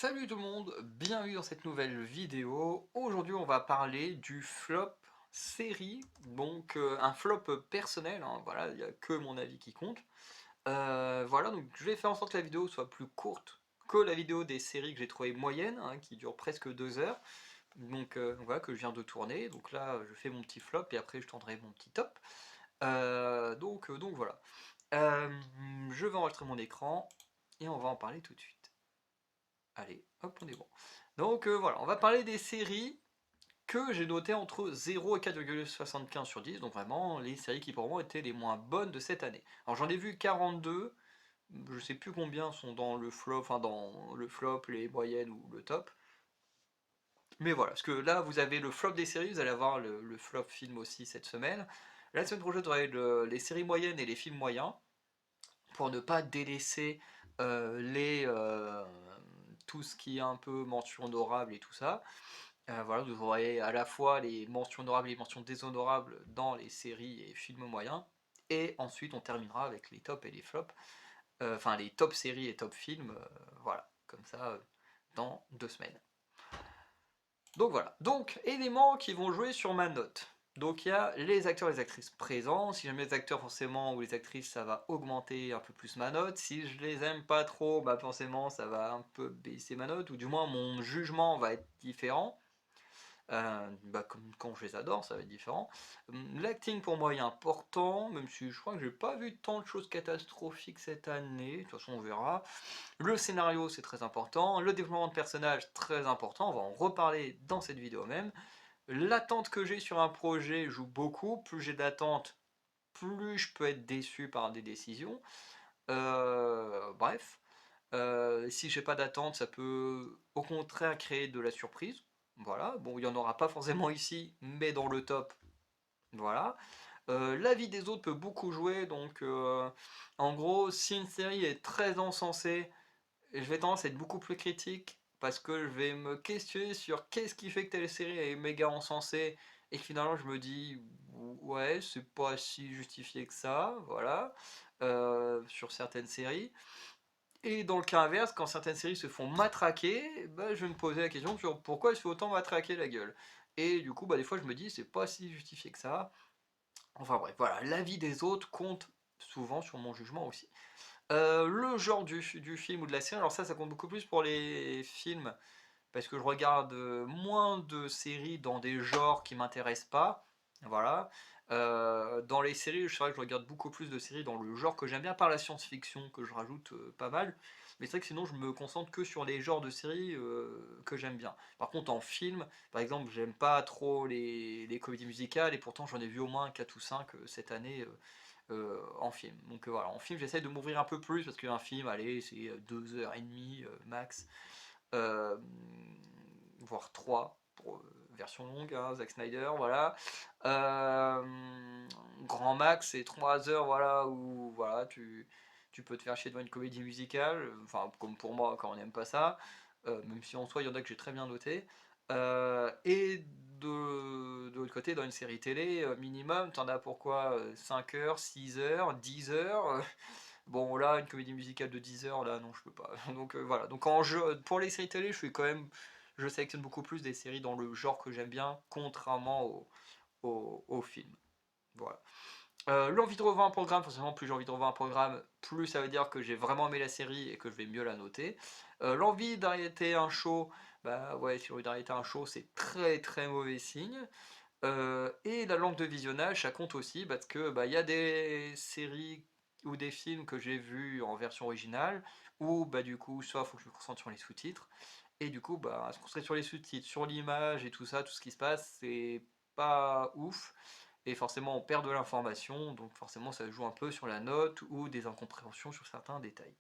Salut tout le monde, bienvenue dans cette nouvelle vidéo. Aujourd'hui on va parler du flop série, donc un flop personnel, hein, voilà, il n'y a que mon avis qui compte. Voilà, donc je vais faire en sorte que la vidéo soit plus courte que la vidéo des séries que j'ai trouvé moyennes, hein, qui durent presque 2 heures. Donc voilà, que je viens de tourner, donc là je fais mon petit flop et après je tournerai mon petit top. Donc voilà. Je vais enregistrer mon écran et on va en parler tout de suite. Allez, hop, on est bon. Donc voilà, on va parler des séries que j'ai notées entre 0 et 4,75 sur 10, donc vraiment les séries qui pour moi étaient les moins bonnes de cette année. Alors j'en ai vu 42, je sais plus combien sont dans le flop, enfin dans le flop, les moyennes ou le top. Mais voilà, parce que là vous avez le flop des séries, vous allez avoir le flop film aussi cette semaine. La semaine prochaine, vous aurez les séries moyennes et les films moyens, pour ne pas délaisser les, tout ce qui est un peu mention honorable et tout ça. Voilà, vous aurez à la fois les mentions honorables et les mentions déshonorables dans les séries et films moyens. Et ensuite, on terminera avec les tops et les flops. Enfin, les top séries et top films. Voilà, comme ça, dans 2 semaines. Donc voilà. Donc, éléments qui vont jouer sur ma note. Donc il y a les acteurs et les actrices présents. Si j'aime les acteurs forcément ou les actrices, ça va augmenter un peu plus ma note. Si je les aime pas trop, bah forcément ça va un peu baisser ma note, ou du moins mon jugement va être différent. Bah, comme quand je les adore, ça va être différent. L'acting pour moi est important, même si je crois que j'ai pas vu tant de choses catastrophiques cette année, de toute façon on verra. Le scénario c'est très important, le développement de personnage très important, on va en reparler dans cette vidéo même. L'attente que j'ai sur un projet joue beaucoup, plus j'ai d'attente, plus je peux être déçu par des décisions. Bref, si j'ai pas d'attente, ça peut au contraire créer de la surprise. Voilà, bon, il n'y en aura pas forcément ici, mais dans le top, voilà. L'avis des autres peut beaucoup jouer, donc en gros, si une série est très encensée, je vais tendance à être beaucoup plus critique, parce que je vais me questionner sur qu'est-ce qui fait que telle série est méga encensée, et que finalement je me dis, ouais, c'est pas si justifié que ça, voilà, sur certaines séries. Et dans le cas inverse, quand certaines séries se font matraquer, bah, je vais me poser la question sur pourquoi elles se font autant matraquer la gueule. Et du coup, bah, des fois, je me dis, c'est pas si justifié que ça. Enfin bref, voilà, l'avis des autres compte souvent sur mon jugement aussi. Le genre du film ou de la série, alors ça compte beaucoup plus pour les films, parce que je regarde moins de séries dans des genres qui m'intéressent pas. Voilà. Dans les séries, je sais que je regarde beaucoup plus de séries dans le genre que j'aime bien, par la science-fiction, que je rajoute pas mal. Mais c'est vrai que sinon, je me concentre que sur les genres de séries que j'aime bien. Par contre, en film, par exemple, j'aime pas trop les comédies musicales, et pourtant j'en ai vu au moins 4 ou 5 cette année en film. Donc voilà, en film, j'essaie de m'ouvrir un peu plus, parce qu'un film, allez, c'est 2 h 30 max. Euh, Voire 3 pour version longue, hein, Zack Snyder, voilà. Grand max, c'est 3 heures, voilà, où voilà, tu peux te faire chier devant une comédie musicale, enfin, comme pour moi, quand on n'aime pas ça, même si en soi, il y en a que j'ai très bien noté. Et de l'autre côté, dans une série télé, minimum, t'en as pourquoi 5 heures, 6 heures, 10 heures. Bon, là, une comédie musicale de 10 heures, là, non, je peux pas. Donc voilà. Donc pour les séries télé, je sélectionne beaucoup plus des séries dans le genre que j'aime bien, contrairement aux films. Voilà. L'envie de revoir un programme, forcément, plus j'ai envie de revoir un programme, plus ça veut dire que j'ai vraiment aimé la série et que je vais mieux la noter. L'envie d'arrêter un show, bah ouais, si j'ai envie d'arrêter un show, c'est très très mauvais signe. Et la langue de visionnage, ça compte aussi, parce que bah, y a des séries ou des films que j'ai vus en version originale, où bah, du coup, soit il faut que je me concentre sur les sous-titres, et du coup, bah, se concentrer sur les sous-titres, sur l'image et tout ça, tout ce qui se passe, c'est pas ouf. Et forcément, on perd de l'information, donc forcément, ça joue un peu sur la note ou des incompréhensions sur certains détails.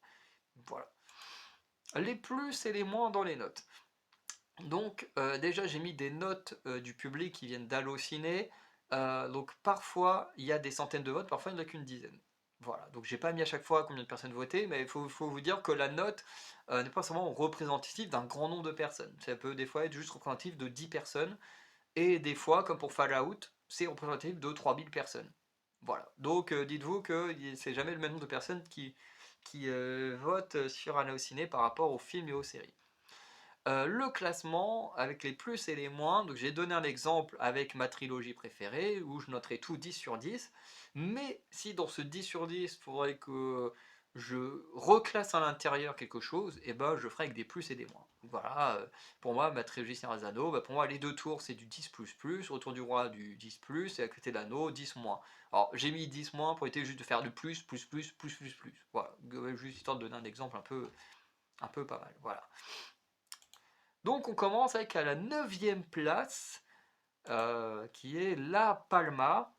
Voilà. Les plus et les moins dans les notes. Donc déjà j'ai mis des notes du public qui viennent d'Allociné. Donc parfois il y a des centaines de votes, parfois il n'y en a qu'une dizaine. Voilà, donc j'ai pas mis à chaque fois combien de personnes votaient, mais il faut vous dire que la note n'est pas seulement représentative d'un grand nombre de personnes. Ça peut des fois être juste représentatif de 10 personnes, et des fois, comme pour Fallout, c'est représentatif de 3000 personnes. Voilà, donc dites-vous que c'est jamais le même nombre de personnes qui votent sur Allociné par rapport aux films et aux séries. Le classement avec les plus et les moins. Donc j'ai donné un exemple avec ma trilogie préférée où je noterai tout 10 sur 10. Mais si dans ce 10 sur 10, il faudrait que je reclasse à l'intérieur quelque chose, et ben je ferai avec des plus et des moins. Voilà, pour moi, ma trilogie Seigneur des Anneaux, pour moi les deux tours c'est du 10 plus plus, Retour du Roi du 10 plus, et à côté de l'anneau 10 moins. Alors j'ai mis 10 moins pour éviter juste de faire du plus, plus, plus, plus, plus, plus. Voilà, juste histoire de donner un exemple un peu pas mal. Voilà. Donc on commence avec à la 9e place, qui est La Palma,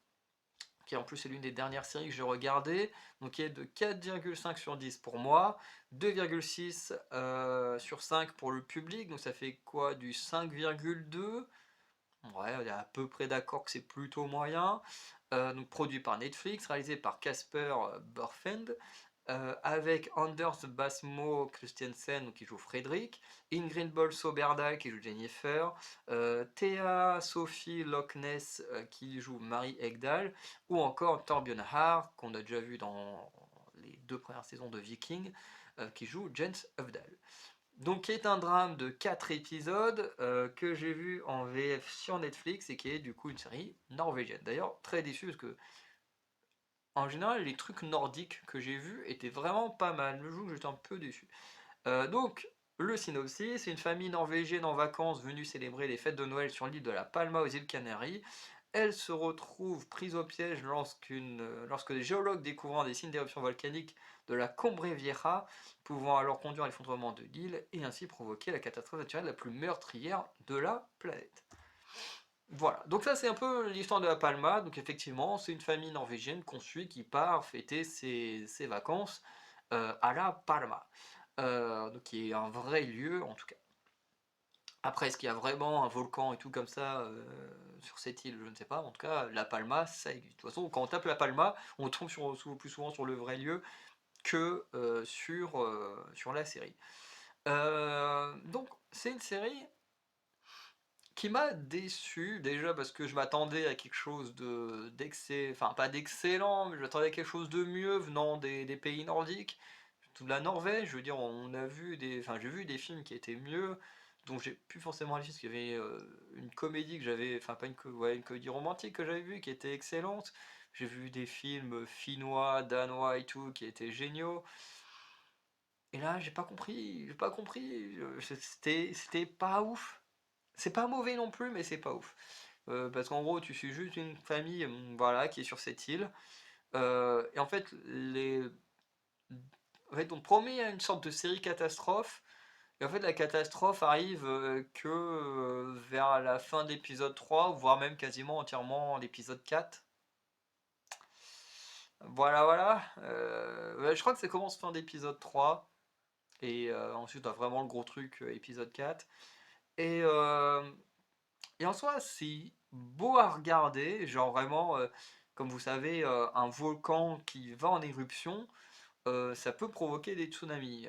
qui en plus est l'une des dernières séries que j'ai regardées, donc qui est de 4,5 sur 10 pour moi, 2,6 sur 5 pour le public, donc ça fait quoi, du 5,2. Ouais, on est à peu près d'accord que c'est plutôt moyen. Donc produit par Netflix, réalisé par Casper Burfend, avec Anders Basmo Christensen qui joue Frédéric, Ingrid Bolso-Berdal qui joue Jennifer, Thea Sophie Loch Ness qui joue Marie Egdal, ou encore Torbjörn Har qu'on a déjà vu dans les 2 premières saisons de Viking, qui joue Jens Övdal. Donc qui est un drame de 4 épisodes que j'ai vu en VF sur Netflix et qui est du coup une série norvégienne. D'ailleurs très déçu parce que en général, les trucs nordiques que j'ai vus étaient vraiment pas mal. Le jour, j'étais un peu déçu. Donc, le synopsis, c'est une famille norvégienne en vacances venue célébrer les fêtes de Noël sur l'île de la Palma aux îles Canaries. Elle se retrouve prise au piège lorsque des géologues découvrant des signes d'éruption volcanique de la Cumbre Vieja, pouvant alors conduire à l'effondrement de l'île et ainsi provoquer la catastrophe naturelle la plus meurtrière de la planète. Voilà, donc ça c'est un peu l'histoire de la Palma. Donc effectivement, c'est une famille norvégienne qu'on suit qui part fêter ses vacances à la Palma, donc qui est un vrai lieu en tout cas. Après, est-ce qu'il y a vraiment un volcan et tout comme ça sur cette île? Je ne sais pas. En tout cas, la Palma, ça existe. De toute façon, quand on tape la Palma, on tombe plus souvent sur le vrai lieu que sur la série. Donc, c'est une série qui m'a déçu déjà parce que je m'attendais à quelque chose d'excellent, enfin pas d'excellent, mais je m'attendais à quelque chose de mieux venant des pays nordiques, surtout de la Norvège. Je veux dire, enfin j'ai vu des films qui étaient mieux, donc j'ai plus forcément allé parce qu'il y avait une comédie que j'avais, enfin pas une comédie romantique que j'avais vue qui était excellente. J'ai vu des films finnois, danois et tout qui étaient géniaux. Et là, j'ai pas compris, c'était pas ouf. C'est pas mauvais non plus, mais c'est pas ouf. Parce qu'en gros, tu suis juste une famille, voilà, qui est sur cette île. Et en fait, on promet une sorte de série catastrophe. Et en fait, la catastrophe arrive que vers la fin de l'épisode 3, voire même quasiment entièrement l'épisode 4. Voilà, voilà. Ouais, je crois que ça commence fin d'épisode 3. Et ensuite, on a vraiment le gros truc, épisode 4. Et, euh, Et en soi, c'est beau à regarder, genre vraiment, comme vous savez, un volcan qui va en éruption, ça peut provoquer des tsunamis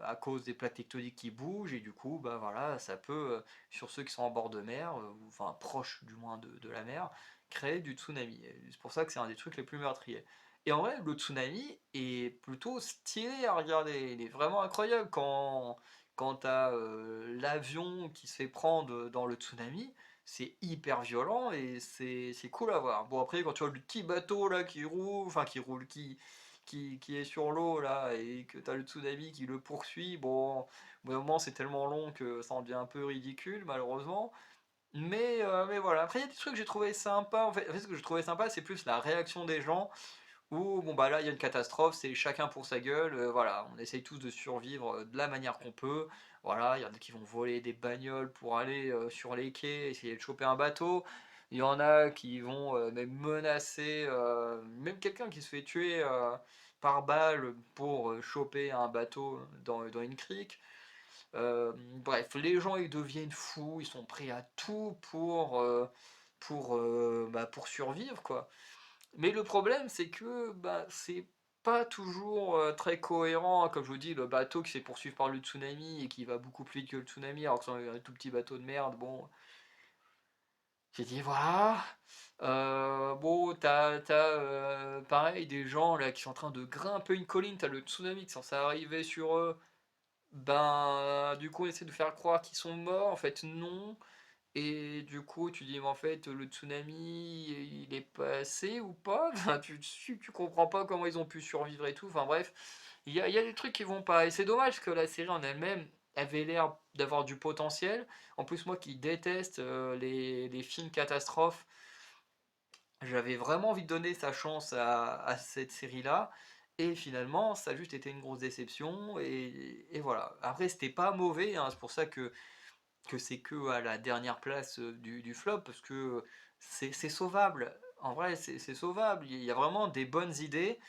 à cause des plaques tectoniques qui bougent, et du coup, bah voilà, ça peut, sur ceux qui sont en bord de mer, ou, enfin proches du moins de la mer, créer du tsunami. Et c'est pour ça que c'est un des trucs les plus meurtriers. Et en vrai, le tsunami est plutôt stylé à regarder, il est vraiment incroyable quand t'as l'avion qui se fait prendre dans le tsunami, c'est hyper violent et c'est cool à voir. Bon après quand tu vois le petit bateau là qui roule, enfin qui est sur l'eau là et que t'as le tsunami qui le poursuit, bon au bout d'un moment c'est tellement long que ça en devient un peu ridicule malheureusement. Mais voilà, après il y a des trucs que j'ai trouvé sympa, en fait ce que je trouvais sympa c'est plus la réaction des gens où bon bah là il y a une catastrophe, c'est chacun pour sa gueule, voilà, on essaye tous de survivre de la manière qu'on peut. Voilà, il y en a qui vont voler des bagnoles pour aller sur les quais, essayer de choper un bateau. Il y en a qui vont même menacer, même quelqu'un qui se fait tuer par balle pour choper un bateau dans une crique. Bref, les gens ils deviennent fous, ils sont prêts à tout pour survivre quoi. Mais le problème, c'est que bah, c'est pas toujours très cohérent. Comme je vous dis, le bateau qui se fait poursuivre par le tsunami et qui va beaucoup plus vite que le tsunami, alors que c'est un tout petit bateau de merde, bon. J'ai dit, voilà. Bon, pareil, des gens là qui sont en train de grimper une colline, t'as le tsunami qui est censé arriver sur eux. Ben, du coup, on essaie de faire croire qu'ils sont morts, en fait, non. Et du coup, tu dis, mais en fait, le tsunami, il est passé ou pas? Enfin, tu comprends pas comment ils ont pu survivre et tout. Enfin, bref, il y a des trucs qui vont pas. Et c'est dommage que la série en elle-même avait l'air d'avoir du potentiel. En plus, moi qui déteste les films catastrophes, j'avais vraiment envie de donner sa chance à cette série-là. Et finalement, ça a juste été une grosse déception. Et voilà. Après, c'était pas mauvais, hein, c'est pour ça que c'est que à la dernière place du flop, parce que c'est sauvable. En vrai, c'est sauvable. Il y a vraiment des bonnes idées.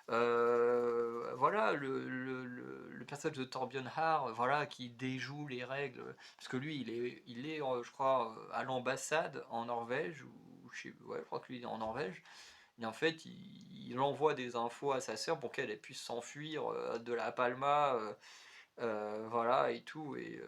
Voilà, le personnage de Torbjörn Har, voilà, qui déjoue les règles, parce que lui, il est je crois, à l'ambassade en Norvège, ou ouais, je crois que lui, il est en Norvège, et en fait, il envoie des infos à sa sœur pour qu'elle puisse s'enfuir de la Palma, voilà, et tout, et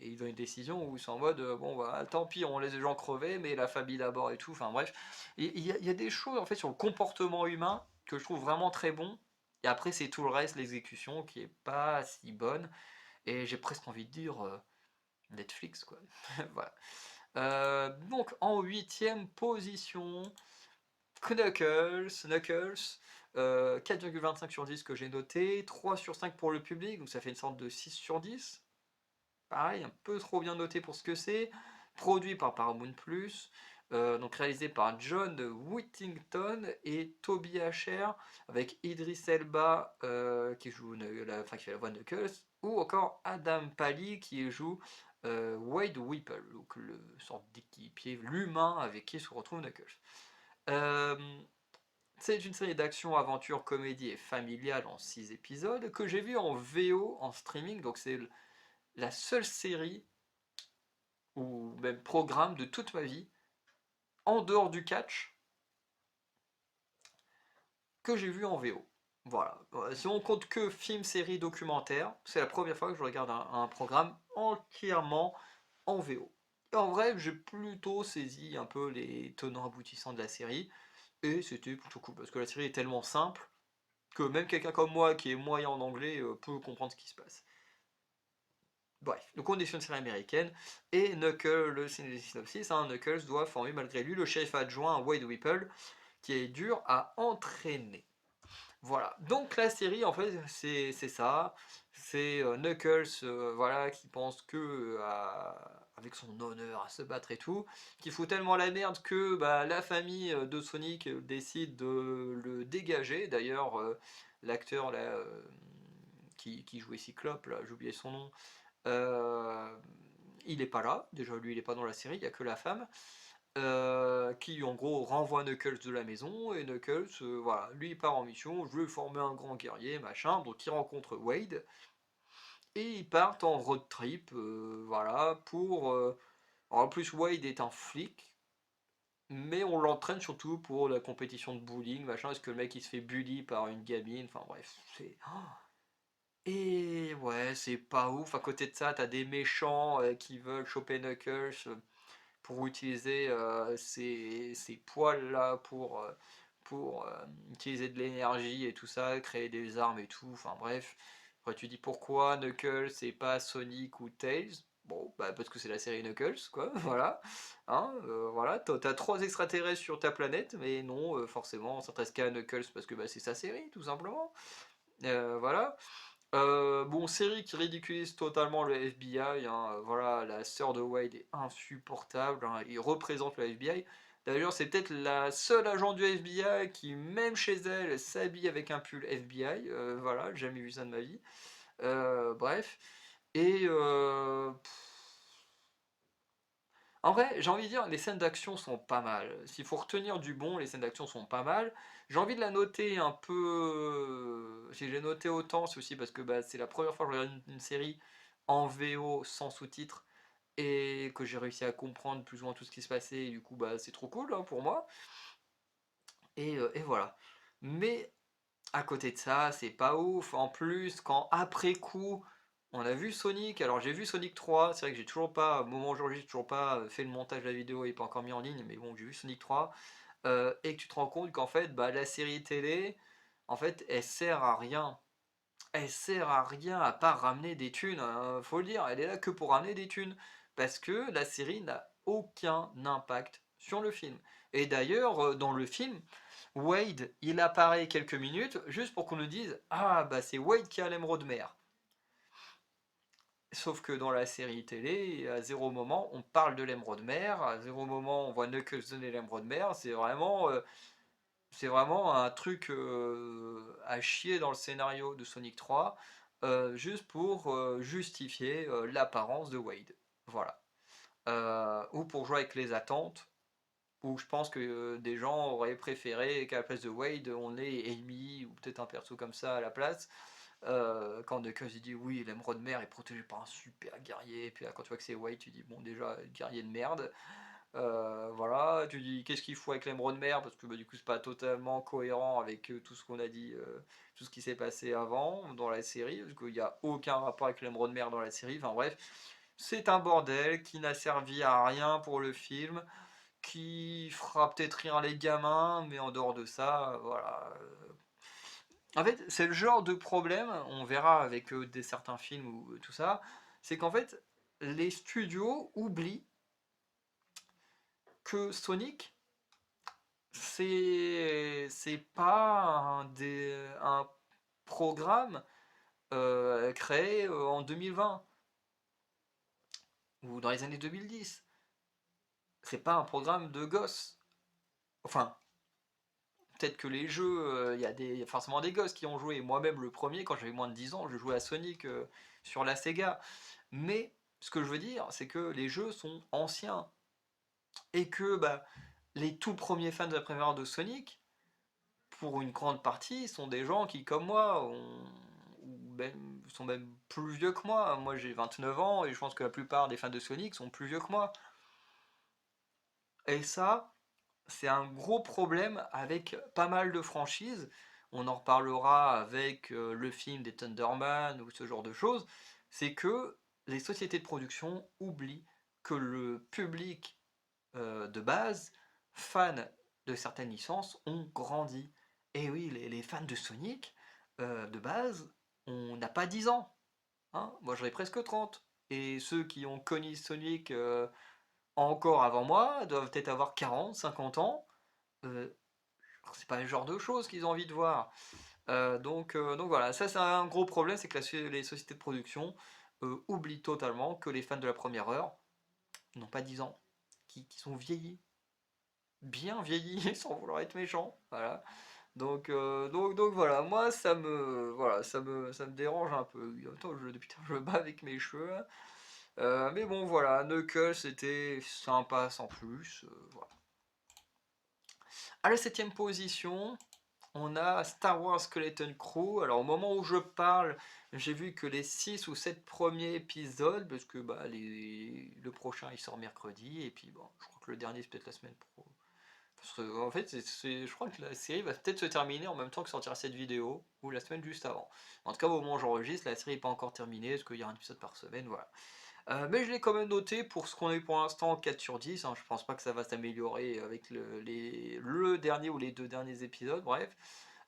ils ont une décision où ils sont en mode bon bah tant pis on laisse les gens crever mais la famille d'abord et tout, enfin bref, il y a des choses en fait sur le comportement humain que je trouve vraiment très bon, et après c'est tout le reste, l'exécution qui est pas si bonne, et j'ai presque envie de dire Netflix quoi. Voilà. Donc en huitième position, Knuckles, 4,25 sur 10 que j'ai noté, 3 sur 5 pour le public, donc ça fait une sorte de 6 sur 10. Pareil, un peu trop bien noté pour ce que c'est. Produit par Paramount+, donc réalisé par John Whittington et Toby Asher, avec Idris Elba qui joue enfin, qui fait la voix de Knuckles, ou encore Adam Pally qui joue Wade Whipple, donc le sorte d'équipier, l'humain avec qui se retrouve Knuckles. Euh, c'est une série d'action, aventure, comédie et familiale en 6 épisodes que j'ai vu en VO, en streaming, donc c'est la seule série ou même programme de toute ma vie, en dehors du catch, que j'ai vu en VO. Voilà. Si on compte que film, série, documentaire, c'est la première fois que je regarde un programme entièrement en VO. Et en vrai, j'ai plutôt saisi un peu les tenants aboutissants de la série, et c'était plutôt cool, parce que la série est tellement simple que même quelqu'un comme moi qui est moyen en anglais peut comprendre ce qui se passe. Bref, donc on est sur une série américaine, et Knuckles, le synopsis, hein, Knuckles doit former malgré lui le shérif adjoint Wade Whipple, qui est dur à entraîner. Voilà, donc la série en fait c'est ça, c'est Knuckles voilà, qui pense que avec son honneur à se battre et tout, qui fout tellement la merde que bah, la famille de Sonic décide de le dégager. D'ailleurs l'acteur là qui jouait Cyclope, là j'ai oublié son nom, euh, il est pas là, déjà lui il est pas dans la série, il y a que la femme, qui en gros renvoie Knuckles de la maison, et Knuckles, voilà, lui il part en mission, je veux former un grand guerrier, machin, donc il rencontre Wade, et ils partent en road trip, voilà, pour... alors, en plus Wade est un flic, mais on l'entraîne surtout pour la compétition de bowling, machin, parce que le mec il se fait bully par une gamine, enfin bref, c'est... Et ouais, c'est pas ouf. À côté de ça, t'as des méchants qui veulent choper Knuckles pour utiliser ces poils là pour utiliser de l'énergie et tout ça, créer des armes et tout. Enfin bref. Après tu dis pourquoi Knuckles et pas Sonic ou Tails? Bon, bah parce que c'est la série Knuckles, quoi, voilà. Hein, voilà, t'as trois extraterrestres sur ta planète, mais non, forcément, on s'intéresse qu'à Knuckles parce que bah, c'est sa série, tout simplement. Voilà. Bon, série qui ridiculise totalement le FBI, hein, voilà, la sœur de Wade est insupportable, hein, il représente le FBI. D'ailleurs, c'est peut-être la seule agent du FBI qui, même chez elle, s'habille avec un pull FBI. Voilà, j'ai jamais vu ça de ma vie. Bref. Et en vrai, j'ai envie de dire, les scènes d'action sont pas mal. S'il faut retenir du bon, les scènes d'action sont pas mal. J'ai envie de la noter un peu. Si j'ai noté autant, c'est aussi parce que bah, c'est la première fois que je regarde une série en VO sans sous-titres, et que j'ai réussi à comprendre plus ou moins tout ce qui se passait. Et du coup, bah, c'est trop cool hein, pour moi. Et voilà. Mais à côté de ça, c'est pas ouf. En plus, quand après coup, on a vu Sonic. Alors j'ai vu Sonic 3. C'est vrai que j'ai toujours pas, au moment où j'enregistre, j'ai toujours pas fait le montage de la vidéo et pas encore mis en ligne. Mais bon, j'ai vu Sonic 3. Et que tu te rends compte qu'en fait, bah, la série télé, en fait, elle sert à rien. elle sert à rien à part ramener des thunes, hein, faut le dire, elle est là que pour ramener des thunes, parce que la série n'a aucun impact sur le film. Et d'ailleurs, dans le film, Wade, il apparaît quelques minutes, juste pour qu'on nous dise, ah bah c'est Wade qui a l'émeraude mer. Sauf que dans la série télé, à zéro moment on parle de l'émeraude mer, à zéro moment on voit Knuckles donner l'émeraude mer, c'est vraiment un truc à chier dans le scénario de Sonic 3, juste pour justifier l'apparence de Wade. Voilà. Ou pour jouer avec les attentes, où je pense que des gens auraient préféré qu'à la place de Wade, on ait Amy, ou peut-être un perso comme ça à la place. Quand Knuckles il dit oui, l'émeraude mer est protégé par un super guerrier, et puis là, quand tu vois que c'est Wade, tu dis bon, déjà, guerrier de merde. Voilà, tu dis qu'est-ce qu'il faut avec l'émeraude mer parce que bah, du coup c'est pas totalement cohérent avec tout ce qu'on a dit, tout ce qui s'est passé avant dans la série, parce qu'il n'y a aucun rapport avec l'émeraude mer dans la série. Enfin bref, c'est un bordel qui n'a servi à rien pour le film, qui fera peut-être rire les gamins, mais en dehors de ça, voilà. En fait, c'est le genre de problème, on verra avec certains films ou tout ça, c'est qu'en fait, les studios oublient que Sonic c'est pas un programme créé en 2020 ou dans les années 2010. C'est pas un programme de gosses. Enfin, peut-être que les jeux, il y a forcément des gosses qui ont joué. Moi-même, le premier, quand j'avais moins de 10 ans, je jouais à Sonic sur la Sega. Mais ce que je veux dire, c'est que les jeux sont anciens. Et que bah, les tout premiers fans de la première heure de Sonic, pour une grande partie, sont des gens qui, comme moi, sont même plus vieux que moi. Moi, j'ai 29 ans et je pense que la plupart des fans de Sonic sont plus vieux que moi. Et ça, c'est un gros problème avec pas mal de franchises. On en reparlera avec le film des Thunderman ou ce genre de choses. C'est que les sociétés de production oublient que le public de base, fans de certaines licences, ont grandi. Et oui, les fans de Sonic, de base, on n'a pas 10 ans. Hein, moi j'aurais presque 30. Et ceux qui ont connu Sonic encore avant moi doivent peut-être avoir 40, 50 ans. Euh, c'est pas le genre de choses qu'ils ont envie de voir. Donc voilà, ça c'est un gros problème, c'est que les sociétés de production oublient totalement que les fans de la première heure n'ont pas 10 ans, qui sont vieillis, bien vieilli sans vouloir être méchant. Voilà. Donc voilà, moi ça me dérange un peu. Attends, depuis tard, je me bats avec mes cheveux. Mais bon voilà, Knuckles c'était sympa sans plus. Voilà. À la septième position, on a Star Wars Skeleton Crew. Alors au moment où je parle, j'ai vu que les 6 ou 7 premiers épisodes, parce que bah, le prochain il sort mercredi, et puis bon, je crois que le dernier c'est peut-être la semaine pro. Parce que, en fait, je crois que la série va peut-être se terminer en même temps que sortira cette vidéo, ou la semaine juste avant. En tout cas, au moment où j'enregistre, la série n'est pas encore terminée, parce qu'il y a un épisode par semaine, voilà. Mais je l'ai quand même noté pour ce qu'on est pour l'instant 4 sur 10, hein. Je pense pas que ça va s'améliorer avec le dernier ou les deux derniers épisodes, bref.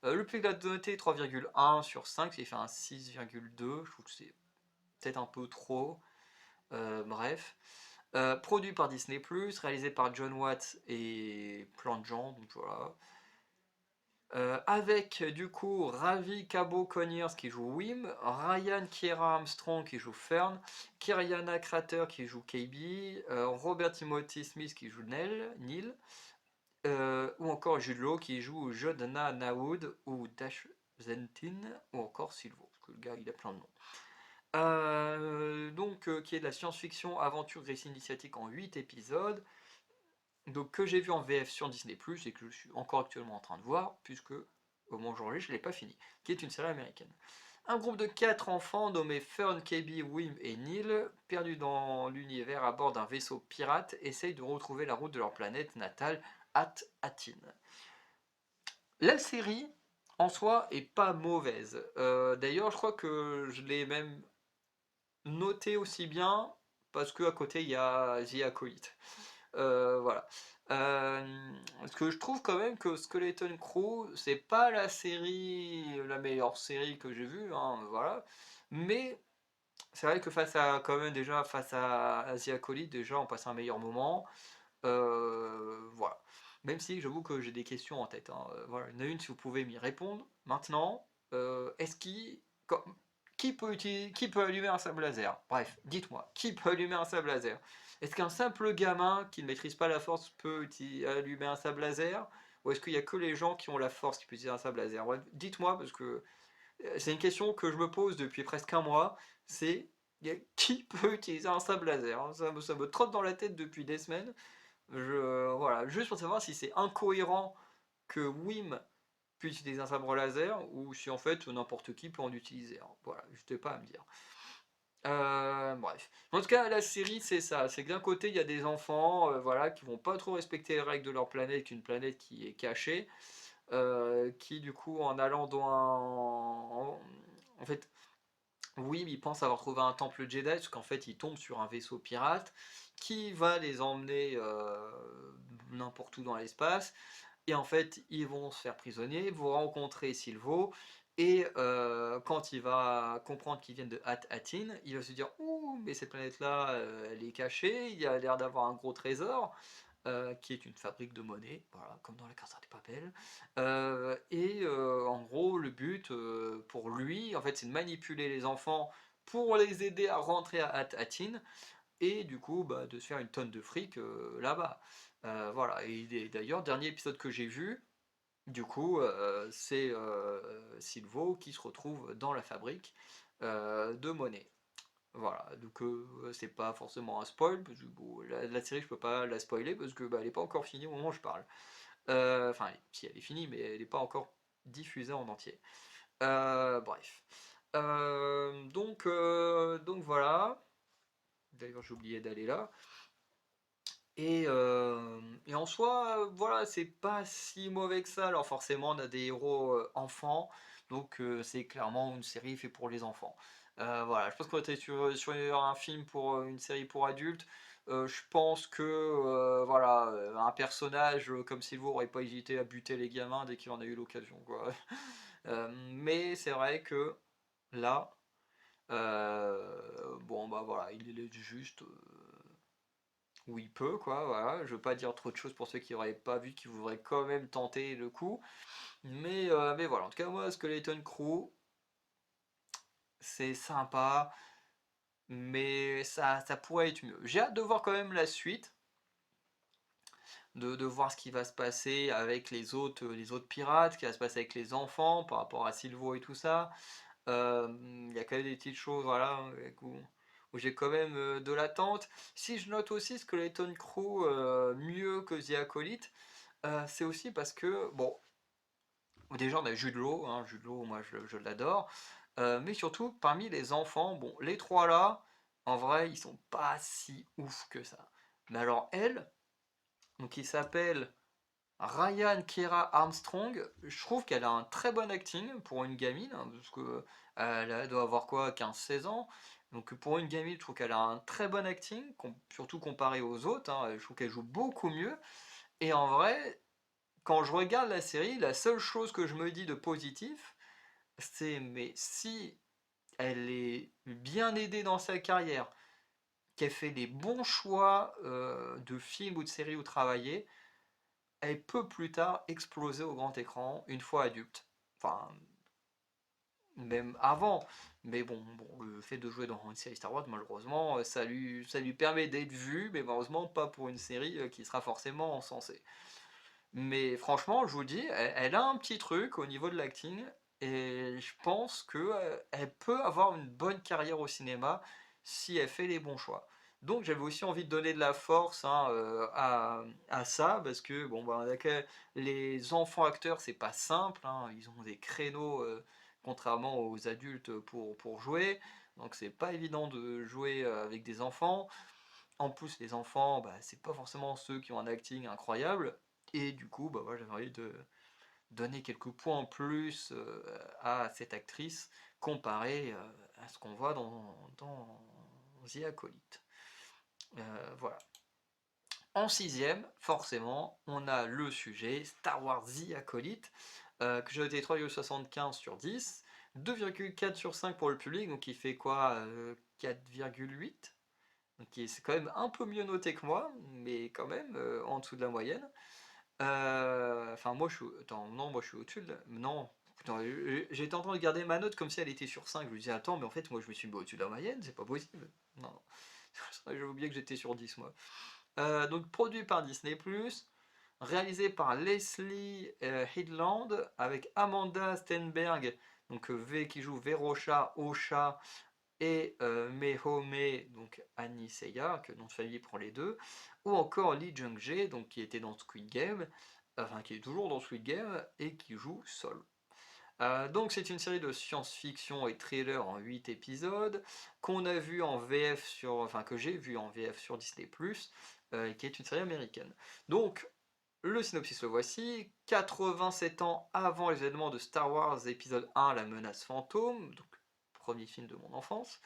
Le public l'a noté 3,1 sur 5, il fait un 6,2, je trouve que c'est peut-être un peu trop, bref. Produit par Disney+, réalisé par John Watts et plein de gens, donc voilà. Avec du coup Ravi Cabo Conyers qui joue Wim, Ryan Kiera Armstrong qui joue Fern, Kiriana Crater qui joue KB, Robert Timothy Smith qui joue Neil, ou encore Jude Law qui joue Jodna Nawood ou Dash Zentin ou encore Silvo, parce que le gars il a plein de noms. Qui est de la science-fiction aventure récit initiatique en 8 épisodes, donc que j'ai vu en VF sur Disney+, et que je suis encore actuellement en train de voir, puisque au moment où j'enregistre, je ne l'ai pas fini, qui est une série américaine. Un groupe de 4 enfants nommés Fern, KB, Wim et Neil, perdus dans l'univers à bord d'un vaisseau pirate, essayent de retrouver la route de leur planète natale, At-Atin. La série, en soi, est pas mauvaise. D'ailleurs, je crois que je l'ai même noté aussi bien, parce qu'à côté, il y a The Acolyte. Voilà. Parce que je trouve quand même que Skeleton Crew, c'est pas la série, la meilleure série que j'ai vue, hein, voilà. Mais c'est vrai que face à, quand même, déjà, face à The Acolyte, déjà, on passe un meilleur moment. Voilà. Même si j'avoue que j'ai des questions en tête, hein. Voilà, il y en a une si vous pouvez m'y répondre. Maintenant, est-ce qu'il. Qui peut allumer un sable laser? Bref, dites-moi, qui peut allumer un sable laser? Est-ce qu'un simple gamin qui ne maîtrise pas la force peut allumer un sable laser? Ou est-ce qu'il n'y a que les gens qui ont la force qui peuvent utiliser un sable laser? Bref, dites-moi, parce que c'est une question que je me pose depuis presque un mois. C'est qui peut utiliser un sable laser, hein? Ça me trotte dans la tête depuis des semaines. Voilà, juste pour savoir si c'est incohérent que Wim puisse utiliser un sabre laser ou si en fait n'importe qui peut en utiliser, hein. Voilà, n'hésitez pas à me dire. Bref. En tout cas, la série, c'est ça. C'est que d'un côté, il y a des enfants voilà, qui vont pas trop respecter les règles de leur planète, une planète qui est cachée, qui du coup, en allant dans en fait, oui, mais ils pensent avoir trouvé un temple Jedi, parce qu'en fait, ils tombent sur un vaisseau pirate qui va les emmener n'importe où dans l'espace. Et en fait, ils vont se faire prisonniers, vous rencontrez Silvo, et quand il va comprendre qu'ils viennent de Hat-Hatin, il va se dire ouh, mais cette planète-là, elle est cachée, il y a l'air d'avoir un gros trésor. Qui est une fabrique de monnaie, voilà, comme dans la Casa des Papel. En gros, le but pour lui, en fait, c'est de manipuler les enfants pour les aider à rentrer à Atin et du coup bah, de se faire une tonne de fric là-bas. Voilà, et d'ailleurs, dernier épisode que j'ai vu, du coup, c'est Silvo qui se retrouve dans la fabrique de monnaie. Voilà, donc c'est pas forcément un spoil, parce que bon, la série je peux pas la spoiler parce que bah, elle est pas encore finie au moment où je parle. Enfin, si elle est finie, mais elle n'est pas encore diffusée en entier. Bref. Donc voilà. D'ailleurs j'ai oublié d'aller là. Et en soi, voilà, c'est pas si mauvais que ça. Alors forcément, on a des héros enfants, donc c'est clairement une série faite pour les enfants. Voilà, je pense qu'on était sur un film pour une série pour adultes. Je pense que voilà, un personnage comme Silver aurait pas hésité à buter les gamins dès qu'il en a eu l'occasion, quoi. Mais c'est vrai que là, bon bah voilà, il est juste où il peut, quoi, voilà. Je veux pas dire trop de choses pour ceux qui auraient pas vu, qui voudraient quand même tenter le coup. Mais voilà, en tout cas, moi, Skeleton Crew, c'est sympa, mais ça pourrait être mieux. J'ai hâte de voir quand même la suite, de voir ce qui va se passer avec les autres pirates, ce qui va se passer avec les enfants par rapport à Silvo et tout ça. Il y a quand même des petites choses, voilà, où j'ai quand même de l'attente. Si je note aussi Skeleton Crew mieux que The Acolyte, c'est aussi parce que, bon, déjà on a Jude Law, hein, Jude Law, moi je l'adore, mais surtout parmi les enfants, bon, les trois là, en vrai, ils sont pas si ouf que ça. Mais alors elle, donc il s'appelle Ryan Kera Armstrong, je trouve qu'elle a un très bon acting pour une gamine, hein, parce que elle doit avoir quoi, 15-16 ans. Donc pour une gamine, je trouve qu'elle a un très bon acting, surtout comparé aux autres, hein, je trouve qu'elle joue beaucoup mieux. Et en vrai, quand je regarde la série, la seule chose que je me dis de positif, c'est mais si elle est bien aidée dans sa carrière, qu'elle fait les bons choix de films ou de séries où travailler, elle peut plus tard exploser au grand écran une fois adulte. Enfin, même avant. Mais bon, le fait de jouer dans une série Star Wars, malheureusement, ça lui permet d'être vu, mais malheureusement pas pour une série qui sera forcément censée. Mais franchement, je vous dis, elle a un petit truc au niveau de l'acting, et je pense que elle peut avoir une bonne carrière au cinéma si elle fait les bons choix. Donc j'avais aussi envie de donner de la force hein, à ça, parce que bon, bah, les enfants acteurs, c'est pas simple, hein, ils ont des créneaux contrairement aux adultes pour jouer, donc c'est pas évident de jouer avec des enfants. En plus, les enfants, bah, c'est pas forcément ceux qui ont un acting incroyable. Et du coup, bah, moi, j'avais envie de donner quelques points en plus à cette actrice comparé à ce qu'on voit dans The Acolyte. Voilà. En sixième, forcément, on a le sujet Star Wars The Acolyte, que j'ai noté 3,75 sur 10, 2,4 sur 5 pour le public, donc il fait quoi 4,8. Donc c'est quand même un peu mieux noté que moi, mais quand même en dessous de la moyenne. Enfin, moi je suis. Attends, non, moi je suis au-dessus de la. Non. Putain, j'étais en train de garder ma note comme si elle était sur 5. Je me disais, attends, mais en fait, moi je me suis mis au-dessus de la moyenne, c'est pas possible. Non. J'avais oublié que j'étais sur 10 moi. Donc, produit par Disney, réalisé par Leslie Headland, avec Amanda Stenberg, donc V qui joue Verocha, Osha, et Mehome, donc Annie Seiya, que nom de famille prend les deux, ou encore Lee Jung-jae, donc qui était dans Squid Game, enfin qui est toujours dans Squid Game, et qui joue Sol. Donc c'est une série de science-fiction et thriller en 8 épisodes, qu'on a vu en VF sur, enfin que j'ai vu en VF sur Disney+, qui est une série américaine. Donc, le synopsis le voici, 87 ans avant les événements de Star Wars épisode 1, La menace fantôme, donc premier film de mon enfance,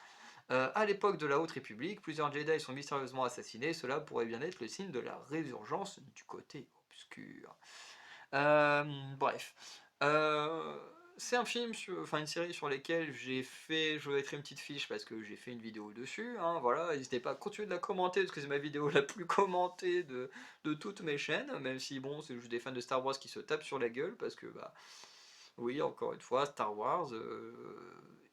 à l'époque de la Haute République, plusieurs Jedi sont mystérieusement assassinés, cela pourrait bien être le signe de la résurgence du côté obscur. Bref. Euh, c'est un film, enfin une série sur laquelle je vais écrire une petite fiche parce que j'ai fait une vidéo dessus, hein, voilà, n'hésitez pas à continuer de la commenter parce que c'est ma vidéo la plus commentée de toutes mes chaînes, même si bon, c'est juste des fans de Star Wars qui se tapent sur la gueule parce que bah oui, encore une fois, Star Wars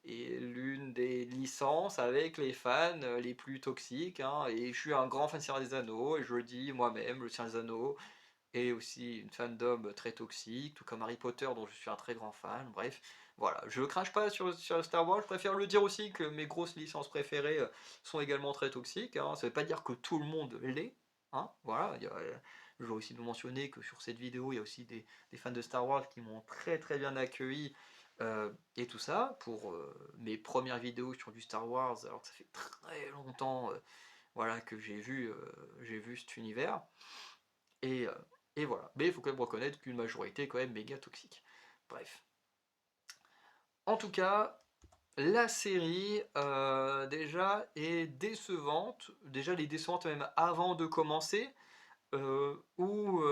est l'une des licences avec les fans les plus toxiques, hein, et je suis un grand fan de Seigneur des Anneaux, et je le dis moi-même, le Seigneur des Anneaux est aussi une fandom très toxique, tout comme Harry Potter dont je suis un très grand fan, bref. Voilà, je crache pas sur Star Wars, je préfère le dire aussi que mes grosses licences préférées sont également très toxiques, hein. Ça veut pas dire que tout le monde l'est, hein, voilà, je veux aussi vous mentionner que sur cette vidéo, il y a aussi des fans de Star Wars qui m'ont très très bien accueilli et tout ça pour mes premières vidéos sur du Star Wars, alors que ça fait très longtemps voilà, que j'ai vu cet univers. Et, euh, et voilà. Mais il faut quand même reconnaître qu'une majorité est quand même méga toxique. Bref. En tout cas, la série déjà est décevante. Déjà, elle est décevante même avant de commencer. Où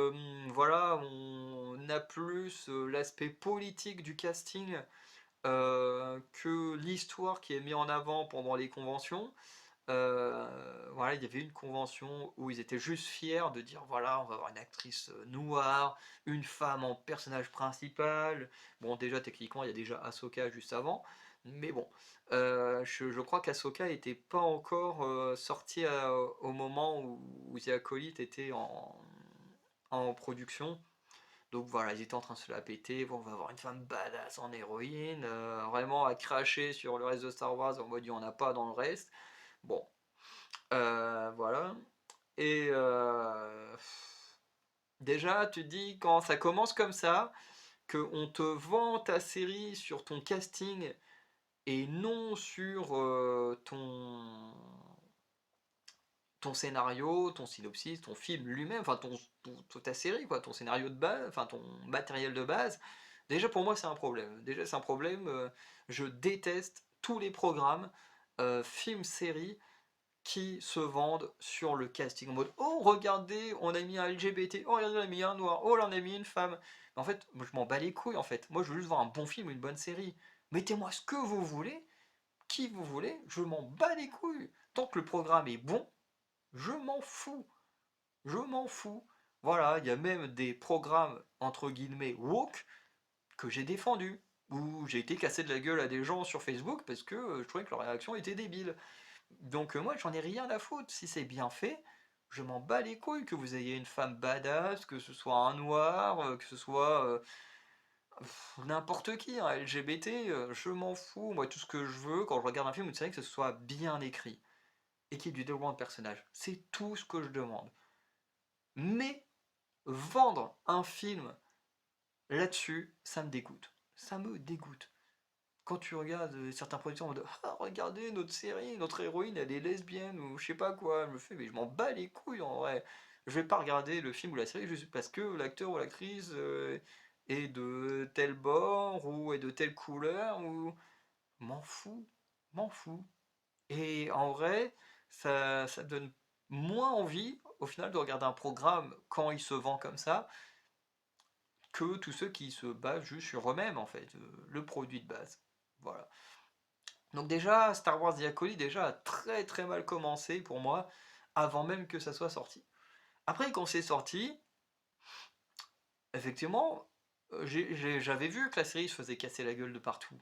voilà, on a plus l'aspect politique du casting que l'histoire qui est mise en avant pendant les conventions. Voilà, il y avait une convention où ils étaient juste fiers de dire voilà, on va avoir une actrice noire, une femme en personnage principal. Bon, déjà, techniquement, il y a déjà Ahsoka juste avant. Mais bon, je crois qu'Ahsoka n'était pas encore sortie au moment où The Acolyte était en production. Donc voilà, ils étaient en train de se la péter. Bon, on va avoir une femme badass en héroïne, vraiment à cracher sur le reste de Star Wars en mode il n'y en a pas dans le reste. Bon, voilà. Et déjà, tu te dis, quand ça commence comme ça, qu'on te vend ta série sur ton casting et non sur ton scénario, ton synopsis, ton film lui-même, enfin ta série, quoi, ton scénario de base, enfin ton matériel de base, déjà pour moi c'est un problème. Déjà c'est un problème, je déteste tous les programmes, films, séries, qui se vendent sur le casting en mode oh regardez on a mis un LGBT, oh regardez on a mis un noir, oh là on a mis une femme. Mais en fait moi, je m'en bats les couilles en fait, moi je veux juste voir un bon film ou une bonne série. Mettez-moi ce que vous voulez, qui vous voulez, je m'en bats les couilles. Tant que le programme est bon, je m'en fous, je m'en fous. Voilà, il y a même des programmes entre guillemets woke que j'ai défendus, où j'ai été cassé de la gueule à des gens sur Facebook parce que je trouvais que leur réaction était débile. Donc moi j'en ai rien à foutre, si c'est bien fait, je m'en bats les couilles que vous ayez une femme badass, que ce soit un noir, que ce soit n'importe qui, un LGBT, je m'en fous. Moi tout ce que je veux quand je regarde un film ou une série, que ce soit bien écrit et qu'il y ait du développement de personnage. C'est tout ce que je demande. Mais vendre un film là-dessus, ça me dégoûte. Ça me dégoûte. Quand tu regardes certains producteurs en mode ah regardez notre série, notre héroïne elle est lesbienne ou je sais pas quoi, je me fais mais je m'en bats les couilles en vrai. Je vais pas regarder le film ou la série juste parce que l'acteur ou l'actrice est de tel bord ou est de telle couleur ou m'en fous, m'en fous. Et en vrai, ça donne moins envie, au final, de regarder un programme quand il se vend comme ça, que tous ceux qui se basent juste sur eux-mêmes, en fait, le produit de base. Voilà. Donc déjà, Star Wars The Acolyte, déjà, a très très mal commencé pour moi, avant même que ça soit sorti. Après, quand c'est sorti, effectivement, j'avais vu que la série se faisait casser la gueule de partout.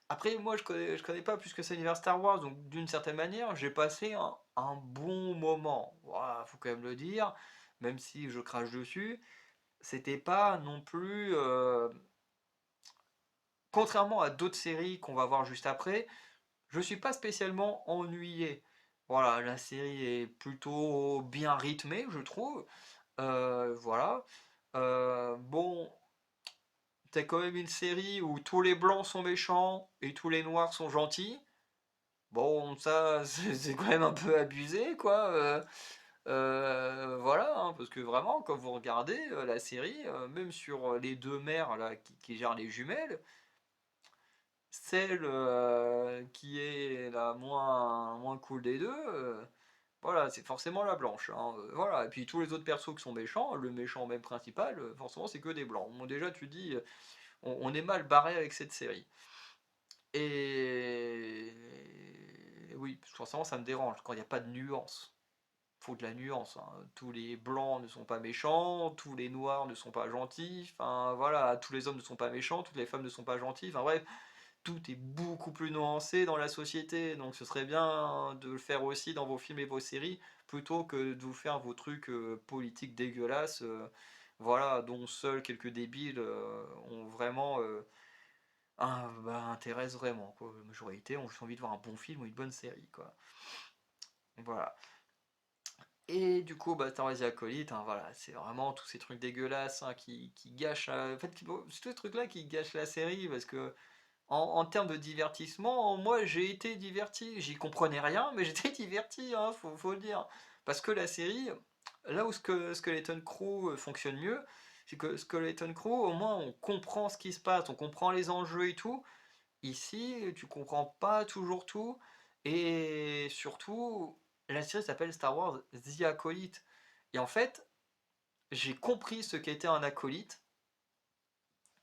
Après, moi, je connais pas plus que ça l'univers Star Wars, donc d'une certaine manière, j'ai passé un bon moment. Voilà, faut quand même le dire, même si je crache dessus, c'était pas non plus. Contrairement à d'autres séries qu'on va voir juste après, je suis pas spécialement ennuyé. Voilà, la série est plutôt bien rythmée, je trouve. Voilà. Bon, t'as quand même une série où tous les blancs sont méchants et tous les noirs sont gentils. Bon, ça, c'est quand même un peu abusé, quoi. Voilà, hein, parce que vraiment, quand vous regardez la série, même sur les deux mères là, qui gèrent les jumelles, celle qui est la moins cool des deux, voilà, c'est forcément la blanche, hein, voilà. Et puis tous les autres persos qui sont méchants, le méchant même principal, forcément c'est que des blancs. Bon, déjà tu dis, on est mal barré avec cette série. Et oui, forcément ça me dérange quand il n'y a pas de nuance. Faut de la nuance, hein. Tous les blancs ne sont pas méchants, tous les noirs ne sont pas gentils, enfin voilà, tous les hommes ne sont pas méchants, toutes les femmes ne sont pas gentilles, enfin bref, tout est beaucoup plus nuancé dans la société, donc ce serait bien de le faire aussi dans vos films et vos séries, plutôt que de vous faire vos trucs politiques dégueulasses, voilà, dont seuls quelques débiles ont vraiment intéressent vraiment, quoi. La majorité ont juste envie de voir un bon film ou une bonne série, quoi. Voilà. Et du coup, Star Wars The Acolyte, hein, voilà, c'est vraiment tous ces trucs dégueulasses hein, qui gâchent. En fait, c'est tous ces trucs-là qui gâchent la série parce que en termes de divertissement, moi j'ai été diverti. J'y comprenais rien, mais j'étais diverti, hein, faut le dire. Parce que la série, là où Skeleton Crew fonctionne mieux, c'est que Skeleton Crew, au moins on comprend ce qui se passe, on comprend les enjeux et tout. Ici, tu comprends pas toujours tout. Et surtout, la série s'appelle Star Wars The Acolyte. Et en fait, j'ai compris ce qu'était un acolyte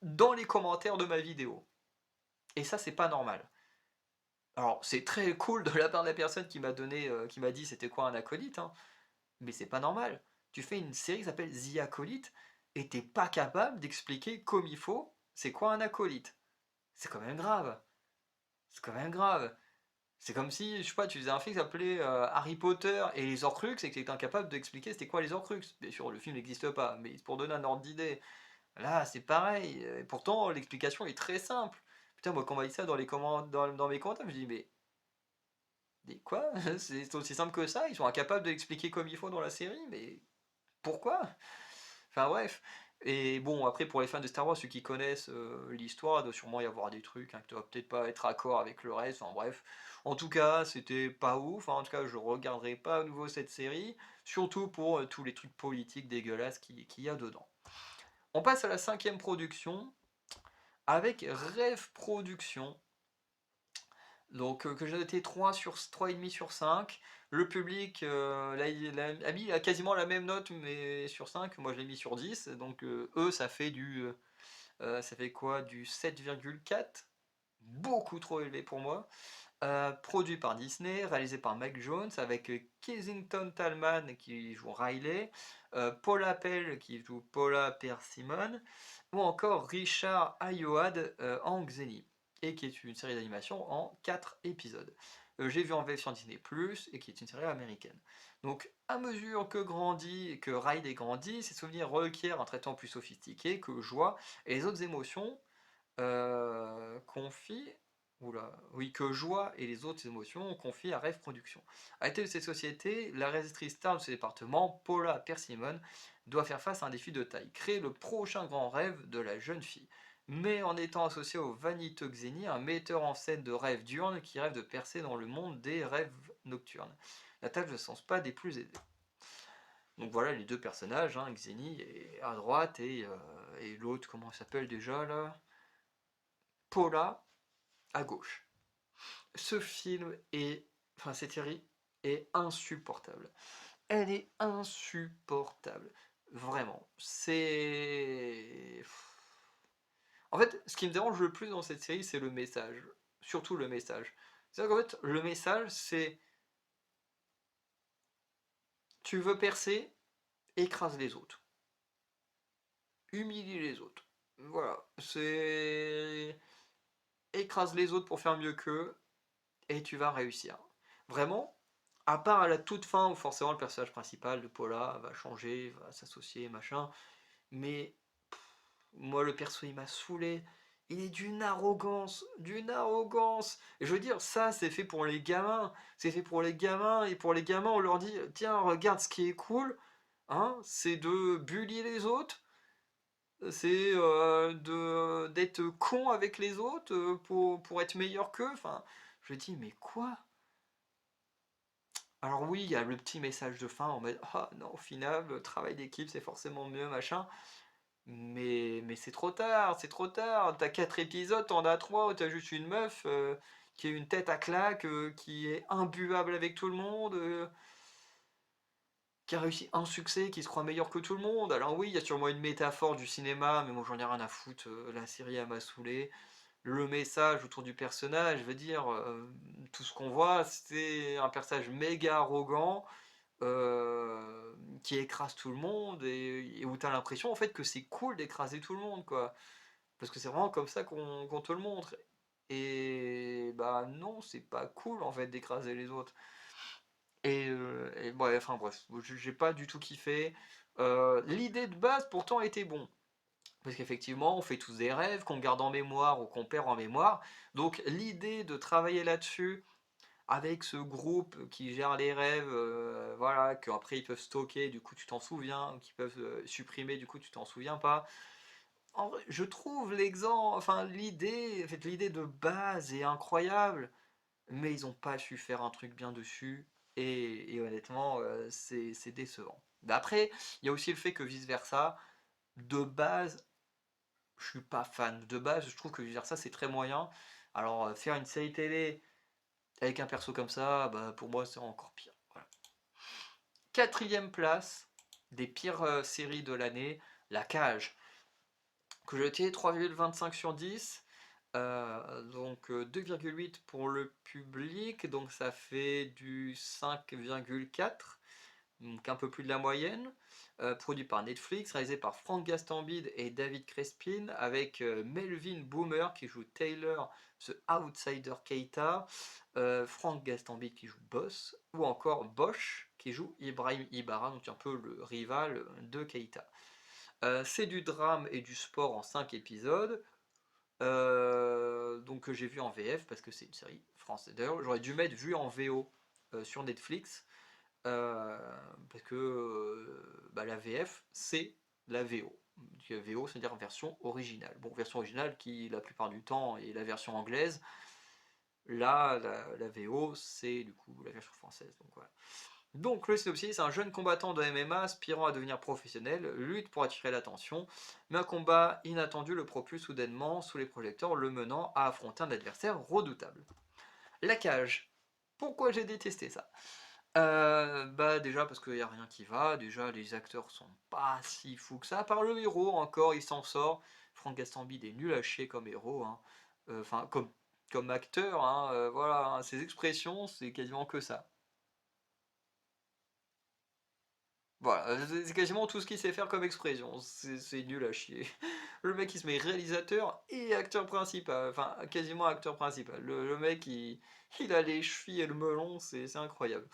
dans les commentaires de ma vidéo. Et ça, c'est pas normal. Alors, c'est très cool de la part de la personne qui m'a donné, qui m'a dit c'était quoi un acolyte, hein, mais c'est pas normal. Tu fais une série qui s'appelle The Acolyte et t'es pas capable d'expliquer comme il faut c'est quoi un acolyte. C'est quand même grave. C'est quand même grave. C'est comme si, je sais pas, tu faisais un film qui s'appelait Harry Potter et les Horcruxes et que tu étais incapable d'expliquer c'était quoi les Horcruxes. Bien sûr, le film n'existe pas, mais pour donner un ordre d'idée. Là, c'est pareil. Et pourtant, l'explication est très simple. Putain, moi, quand on m'a dit ça dans mes commentaires, je me dis, mais quoi? C'est aussi simple que ça? Ils sont incapables de l'expliquer comme il faut dans la série, mais pourquoi? Enfin bref. Et bon, après, pour les fans de Star Wars, ceux qui connaissent l'histoire, il doit sûrement y avoir des trucs hein, qui doivent peut-être pas être accord avec le reste. Enfin bref. En tout cas, c'était pas ouf. Hein. En tout cas, je regarderai pas à nouveau cette série. Surtout pour tous les trucs politiques dégueulasses qu'il y a dedans. On passe à la cinquième production avec Rêve Productions. Donc que j'ai noté 3,5 sur 5. Le public là, a mis quasiment la même note mais sur 5. Moi je l'ai mis sur 10. Donc eux ça fait quoi? Du 7,4. Beaucoup trop élevé pour moi. Produit par Disney, réalisé par Mike Jones, avec Kensington Talman qui joue Riley, Paula Pell qui joue Paula Persimmon, ou encore Richard Ayoade en Xeni, et qui est une série d'animation en 4 épisodes. J'ai vu en version Disney+, et qui est une série américaine. Donc, à mesure que Riley grandit, ses souvenirs requièrent un traitement plus sophistiqué que joie, et les autres émotions confient oui, que joie et les autres émotions confient à Rêve Productions. À la tête de cette société, la réalisatrice star de ce département, Paula Persimmon, doit faire face à un défi de taille, créer le prochain grand rêve de la jeune fille. Mais en étant associé au vaniteux Xeni, un metteur en scène de rêves diurnes qui rêve de percer dans le monde des rêves nocturnes. La tâche ne sens pas des plus aisées. Donc voilà les deux personnages, hein, Xeni est à droite et l'autre, comment il s'appelle déjà là? Paula à gauche. Ce film est, enfin cette série est insupportable. Elle est insupportable. Vraiment. C'est... En fait, ce qui me dérange le plus dans cette série, c'est le message. Surtout le message. C'est-à-dire qu'en fait, le message, c'est... Tu veux percer, écrase les autres. Humilie les autres. Voilà. C'est... Écrase les autres pour faire mieux qu'eux, et tu vas réussir. Vraiment, à part à la toute fin où forcément le personnage principal de Paula va changer, va s'associer, machin, mais moi le perso il m'a saoulé, il est d'une arrogance. Et je veux dire, ça c'est fait pour les gamins, c'est fait pour les gamins, et pour les gamins on leur dit, tiens regarde ce qui est cool, hein, c'est de bully les autres, c'est d'être con avec les autres pour être meilleur qu'eux, enfin, je dis mais quoi? Alors oui, il y a le petit message de fin en mode ah non, au final, le travail d'équipe c'est forcément mieux, machin. Mais c'est trop tard, c'est trop tard. T'as 4 épisodes, t'en as 3 où t'as juste une meuf qui a une tête à claque, qui est imbuable avec tout le monde, qui a réussi un succès, qui se croit meilleur que tout le monde. Alors oui, il y a sûrement une métaphore du cinéma, mais moi j'en ai rien à foutre. La série elle m'a saoulé. Le message autour du personnage, je veux dire, tout ce qu'on voit, c'est un personnage méga arrogant qui écrase tout le monde et où t'as l'impression en fait que c'est cool d'écraser tout le monde quoi. Parce que c'est vraiment comme ça qu'on te le montre. Et bah non, c'est pas cool en fait d'écraser les autres. Et ouais, enfin bref, j'ai pas du tout kiffé. L'idée de base pourtant était bon. Parce qu'effectivement, on fait tous des rêves qu'on garde en mémoire ou qu'on perd en mémoire. Donc l'idée de travailler là-dessus, avec ce groupe qui gère les rêves, voilà, qu'après ils peuvent stocker, du coup tu t'en souviens, ou qu'ils peuvent supprimer, du coup tu t'en souviens pas. En vrai, je trouve l'exemple, enfin l'idée, en fait, l'idée de base est incroyable, mais ils ont pas su faire un truc bien dessus, et honnêtement, c'est décevant. Mais après, il y a aussi le fait que vice versa, de base, je suis pas fan. De base, je trouve que vice versa c'est très moyen. Alors faire une série télé avec un perso comme ça, bah, pour moi, c'est encore pire. Voilà. Quatrième place des pires séries de l'année, La Cage, que j'ai été 3,25 sur 10. Donc 2,8 pour le public, donc ça fait du 5,4, donc un peu plus de la moyenne. Produit par Netflix, réalisé par Frank Gastambide et David Crespin, avec Melvin Boomer qui joue Taylor, The Outsider Keita, Frank Gastambide qui joue Boss, ou encore Bosch qui joue Ibrahim Ibarra, donc un peu le rival de Keita. C'est du drame et du sport en 5 épisodes, donc que j'ai vu en VF parce que c'est une série française. D'ailleurs, j'aurais dû mettre vu en VO sur Netflix, euh, parce que bah, la VF, c'est la VO. VO, c'est-à-dire version originale. Bon, version originale qui, la plupart du temps, est la version anglaise. Là, la VO, c'est du coup la version française. Donc, voilà. Donc le synopsis, un jeune combattant de MMA aspirant à devenir professionnel lutte pour attirer l'attention, mais un combat inattendu le propulse soudainement sous les projecteurs, le menant à affronter un adversaire redoutable. La cage. Pourquoi j'ai détesté ça? Bah déjà parce qu'il n'y a rien qui va, déjà les acteurs sont pas si fous que ça, à part le héros encore, il s'en sort. Franck Gastambide est nul à chier comme héros, hein. Enfin comme acteur, hein, voilà, hein, ses expressions c'est quasiment que ça. Voilà, c'est quasiment tout ce qu'il sait faire comme expression, c'est nul à chier. Le mec il se met réalisateur et acteur principal, enfin quasiment acteur principal. Le mec il a les chevilles et le melon, c'est incroyable.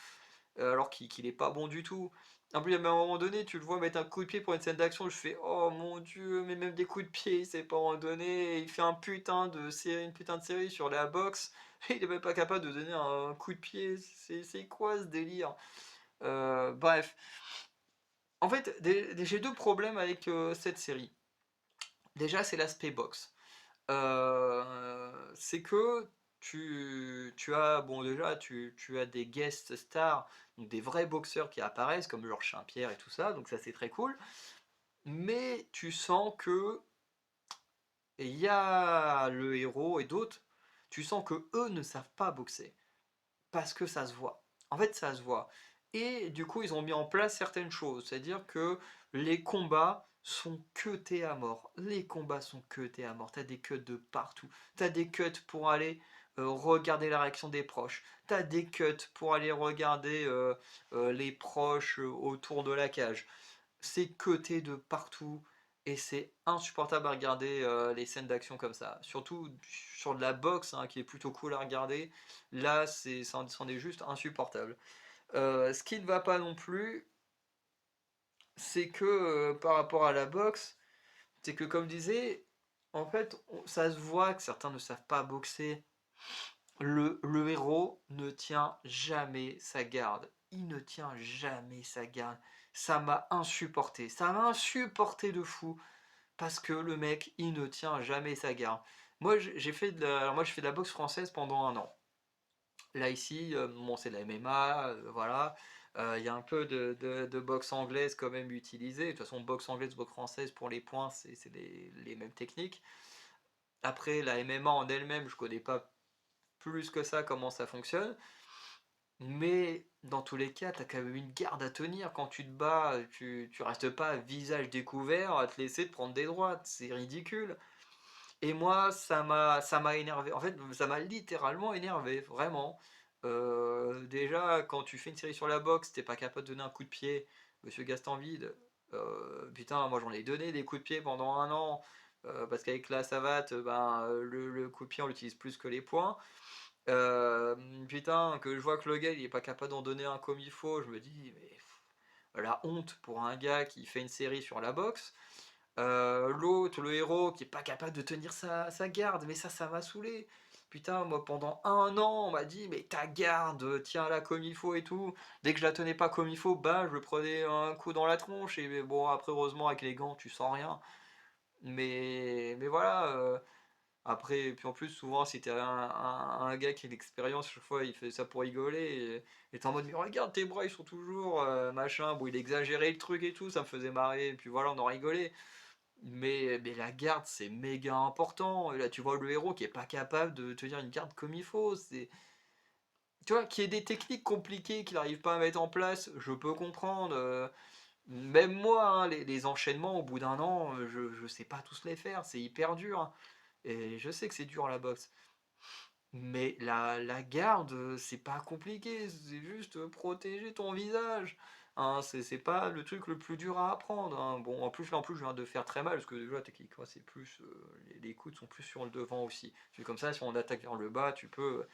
Alors qu'il est pas bon du tout. En plus, à un moment donné, tu le vois mettre un coup de pied pour une scène d'action, je fais oh mon dieu, mais même des coups de pied, il sait pas en donner. Il fait un putain de série, une putain de série sur la boxe, et il est même pas capable de donner un coup de pied. C'est quoi ce délire? Bref. En fait, j'ai deux problèmes avec cette série. Déjà, c'est l'aspect boxe. C'est que tu as, bon déjà, tu as des guest stars, donc des vrais boxeurs qui apparaissent, comme Georges Saint-Pierre et tout ça, donc ça c'est très cool. Mais tu sens que il y a le héros et d'autres, tu sens que eux ne savent pas boxer, parce que ça se voit. En fait, ça se voit. Et du coup, ils ont mis en place certaines choses. C'est-à-dire que les combats sont cutés à mort. Les combats sont cutés à mort. T'as des cuts de partout. T'as des cuts pour aller regarder la réaction des proches. T'as des cuts pour aller regarder les proches autour de la cage. C'est cuté de partout. Et c'est insupportable à regarder les scènes d'action comme ça. Surtout sur de la boxe, hein, qui est plutôt cool à regarder. Là, c'en est juste insupportable. Ce qui ne va pas non plus, c'est que par rapport à la boxe, c'est que comme je disais, en fait, ça se voit que certains ne savent pas boxer. Le héros ne tient jamais sa garde. Il ne tient jamais sa garde. Ça m'a insupporté. Ça m'a insupporté de fou. Parce que le mec, il ne tient jamais sa garde. Moi, j'ai fait de la boxe française pendant un an. Là ici, bon, c'est de la MMA, voilà. Il y a un peu de boxe anglaise quand même utilisée. De toute façon, boxe anglaise, boxe française, pour les points, c'est les mêmes techniques. Après, la MMA en elle-même, je connais pas plus que ça comment ça fonctionne. Mais dans tous les cas, t'as quand même une garde à tenir. Quand tu te bats, tu restes pas à visage découvert à te laisser te prendre des droites. C'est ridicule. Et moi, ça m'a énervé. En fait, ça m'a littéralement énervé, vraiment. Déjà, quand tu fais une série sur la boxe, t'es pas capable de donner un coup de pied, Monsieur Gastanvide. Putain, moi j'en ai donné des coups de pied pendant un an, parce qu'avec la savate, ben, le coup de pied on l'utilise plus que les poings. Euh, Putain, que je vois que le gars il est pas capable d'en donner un comme il faut, je me dis, mais la honte pour un gars qui fait une série sur la boxe. L'autre, le héros, qui est pas capable de tenir sa garde, mais ça m'a saoulé. Putain, moi pendant un an, on m'a dit, mais ta garde, tiens-la comme il faut et tout. Dès que je la tenais pas comme il faut, bah, je me prenais un coup dans la tronche. Et bon, après, heureusement, avec les gants, tu sens rien. Mais voilà. Après, puis en plus, souvent, si t'es un gars qui a l'expérience, chaque fois, il fait ça pour rigoler. Et t'es en mode, mais regarde, tes bras, ils sont toujours machin. Bon, il exagérait le truc et tout, ça me faisait marrer. Et puis voilà, on en rigolait. Mais la garde, c'est méga important. Et là, tu vois le héros qui est pas capable de tenir une garde comme il faut. Tu vois, qu'il y ait des techniques compliquées qu'il n'arrive pas à mettre en place, je peux comprendre. Même moi, hein, les enchaînements, au bout d'un an, je sais pas tous les faire. C'est hyper dur, hein. Et je sais que c'est dur la boxe. Mais la garde, c'est pas compliqué. C'est juste protéger ton visage. Hein, c'est pas le truc le plus dur à apprendre. Hein. Bon, en plus, je viens de faire très mal parce que déjà, techniquement, c'est plus. Les coudes sont plus sur le devant aussi. C'est comme ça, si on attaque vers le bas, tu peux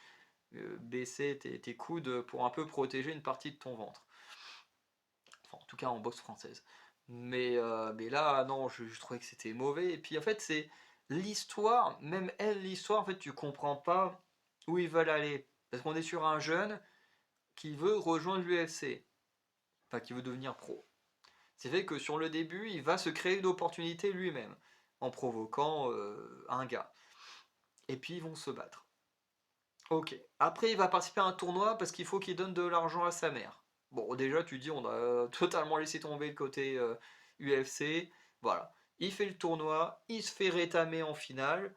baisser tes coudes pour un peu protéger une partie de ton ventre. Enfin, en tout cas, en boxe française. Mais là, non, je trouvais que c'était mauvais. Et puis, en fait, c'est l'histoire, même elle, l'histoire, en fait, tu comprends pas où ils veulent aller. Parce qu'on est sur un jeune qui veut rejoindre l'UFC, enfin, qui veut devenir pro. C'est fait que sur le début, il va se créer une opportunité lui-même, en provoquant un gars. Et puis, ils vont se battre. Ok. Après, il va participer à un tournoi parce qu'il faut qu'il donne de l'argent à sa mère. Bon, déjà, tu dis, on a totalement laissé tomber le côté UFC. Voilà. Il fait le tournoi, il se fait rétamer en finale,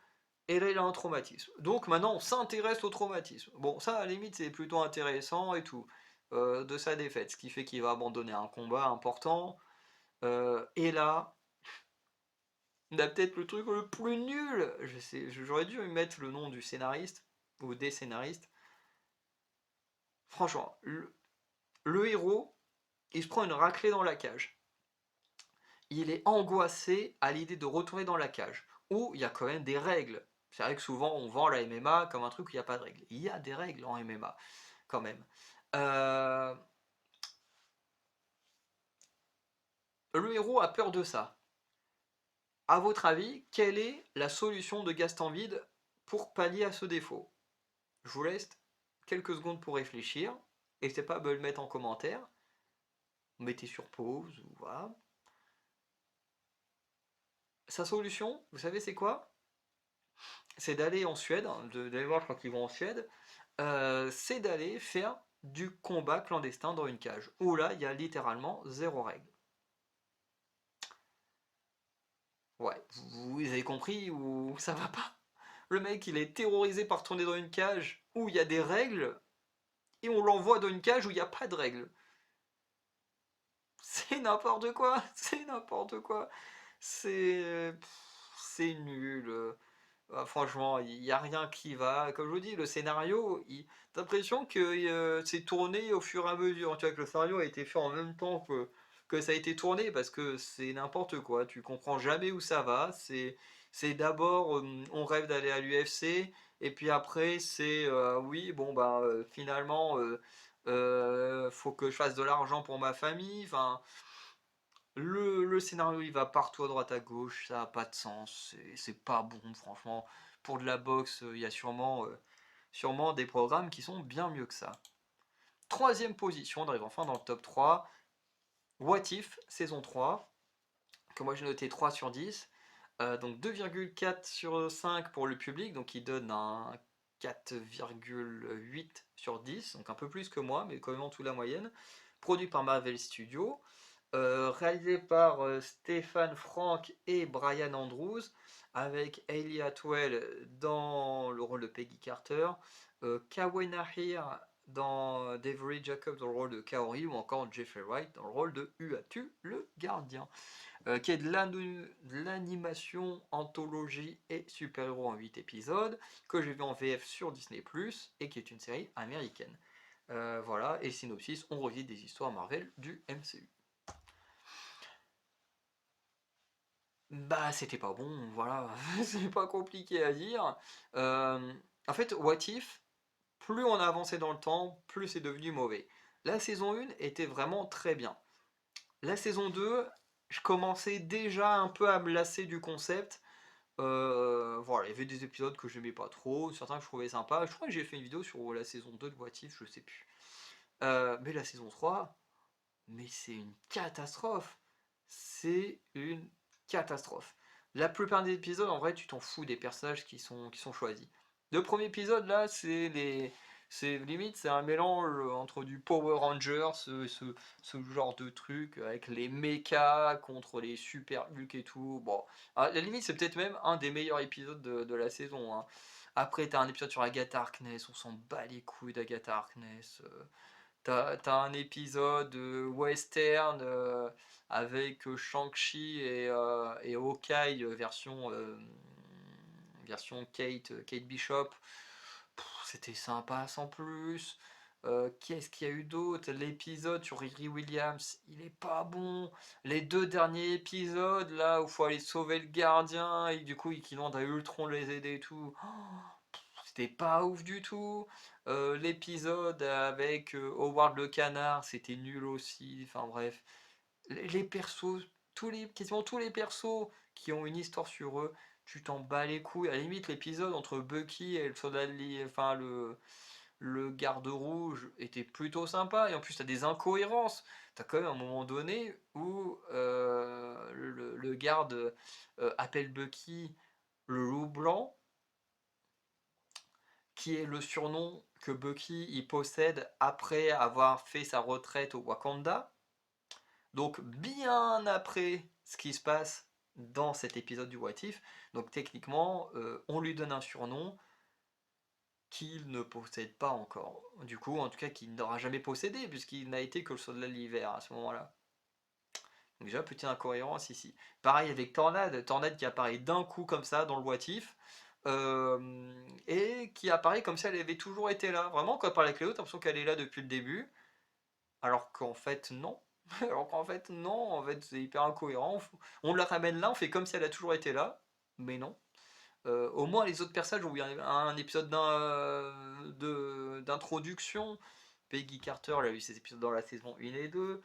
et là, il a un traumatisme. Donc maintenant, on s'intéresse au traumatisme. Bon, ça, à la limite, c'est plutôt intéressant et tout, de sa défaite, ce qui fait qu'il va abandonner un combat important. Et là, on a peut-être le truc le plus nul. Je sais, j'aurais dû y mettre le nom du scénariste, ou des scénaristes. Franchement, le héros, il se prend une raclée dans la cage. Il est angoissé à l'idée de retourner dans la cage, où il y a quand même des règles. C'est vrai que souvent on vend la MMA comme un truc où il n'y a pas de règles. Il y a des règles en MMA, quand même. Euh, le héros a peur de ça. À votre avis, quelle est la solution de Gastanvide pour pallier à ce défaut? Je vous laisse quelques secondes pour réfléchir. N'hésitez pas à me le mettre en commentaire. Mettez sur pause, ou voilà. Sa solution, vous savez c'est quoi? C'est d'aller en Suède, hein, d'aller voir, je crois qu'ils vont en Suède, c'est d'aller faire du combat clandestin dans une cage, où là, il y a littéralement zéro règle. Ouais, vous avez compris ou ça va pas? Le mec, il est terrorisé par tourner dans une cage où il y a des règles, et on l'envoie dans une cage où il n'y a pas de règles. C'est n'importe quoi, c'est n'importe quoi. C'est c'est nul. Franchement, il n'y a rien qui va. Comme je vous dis, le scénario, t'as l'impression que c'est tourné au fur et à mesure. Tu vois que le scénario a été fait en même temps que ça a été tourné parce que c'est n'importe quoi. Tu comprends jamais où ça va. C'est d'abord, on rêve d'aller à l'UFC, et puis après, c'est oui, bon, bah finalement, faut que je fasse de l'argent pour ma famille. Enfin, le scénario il va partout à droite à gauche, ça n'a pas de sens, c'est pas bon franchement. Pour de la boxe, il y a sûrement des programmes qui sont bien mieux que ça. Troisième position, on arrive enfin dans le top 3. What If, saison 3, que moi j'ai noté 3 sur 10. Donc 2,4 sur 5 pour le public, donc il donne un 4,8 sur 10, donc un peu plus que moi, mais quand même en dessous de la moyenne. Produit par Marvel Studios. Réalisé par Stéphane Frank et Brian Andrews, avec Hayley Atwell dans le rôle de Peggy Carter, Kawen Nahir dans Devery Jacobs dans le rôle de Kaori, ou encore Jeffrey Wright dans le rôle de Uatu, le gardien, qui est de l'animation, anthologie et super-héros en 8 épisodes, que j'ai vu en VF sur Disney+, et qui est une série américaine. Voilà, et synopsis, on revit des histoires Marvel du MCU. Bah, c'était pas bon, voilà, c'est pas compliqué à dire. Euh, En fait, What If, plus on a avancé dans le temps, plus c'est devenu mauvais. La saison 1 était vraiment très bien. La saison 2, je commençais déjà un peu à me lasser du concept. Voilà, il y avait des épisodes que j'aimais pas trop, certains que je trouvais sympas. Je crois que j'ai fait une vidéo sur la saison 2 de What If, je sais plus. Mais la saison 3, mais c'est une catastrophe. C'est une catastrophe. La plupart des épisodes, en vrai, tu t'en fous des personnages qui sont choisis. Le premier épisode, là, c'est limite, c'est un mélange entre du Power Rangers, ce genre de truc, avec les mechas contre les Super Hulk et tout. Bon, à la limite, c'est peut-être même un des meilleurs épisodes de la saison, hein. Après, t'as un épisode sur Agatha Harkness, on s'en bat les couilles d'Agatha Harkness. T'as un épisode western avec Shang-Chi et Hawkeye version Kate Bishop. C'était sympa sans plus. Qu'est-ce qu'il y a eu d'autre? L'épisode sur Riri Williams, il est pas bon. Les deux derniers épisodes, là, où il faut aller sauver le gardien et du coup, il demande à Ultron de les aider et tout. C'était pas ouf du tout. L'épisode avec Howard le canard, c'était nul aussi. Enfin bref, les persos, quasiment tous les persos qui ont une histoire sur eux, tu t'en bats les couilles. À la limite, l'épisode entre Bucky et le soldat enfin le garde rouge était plutôt sympa. Et en plus, t'as des incohérences. T'as quand même un moment donné où le garde appelle Bucky le loup blanc, qui est le surnom que Bucky y possède après avoir fait sa retraite au Wakanda. Donc bien après ce qui se passe dans cet épisode du What If. Donc techniquement, on lui donne un surnom qu'il ne possède pas encore. Du coup, en tout cas, qu'il n'aura jamais possédé, puisqu'il n'a été que le soldat de l'hiver à ce moment-là. Donc déjà, petite incohérence ici. Pareil avec Tornade, Tornade qui apparaît d'un coup comme ça dans le What If, et qui apparaît comme si elle avait toujours été là. Vraiment, quand elle parle avec Léo, t'as l'impression qu'elle est là depuis le début, alors qu'en fait, non. Alors qu'en fait, non, en fait, c'est hyper incohérent. On la ramène là, on fait comme si elle a toujours été là, mais non. Au moins, les autres personnages ont eu un épisode d'introduction. Peggy Carter, elle a eu ses épisodes dans la saison 1 et 2.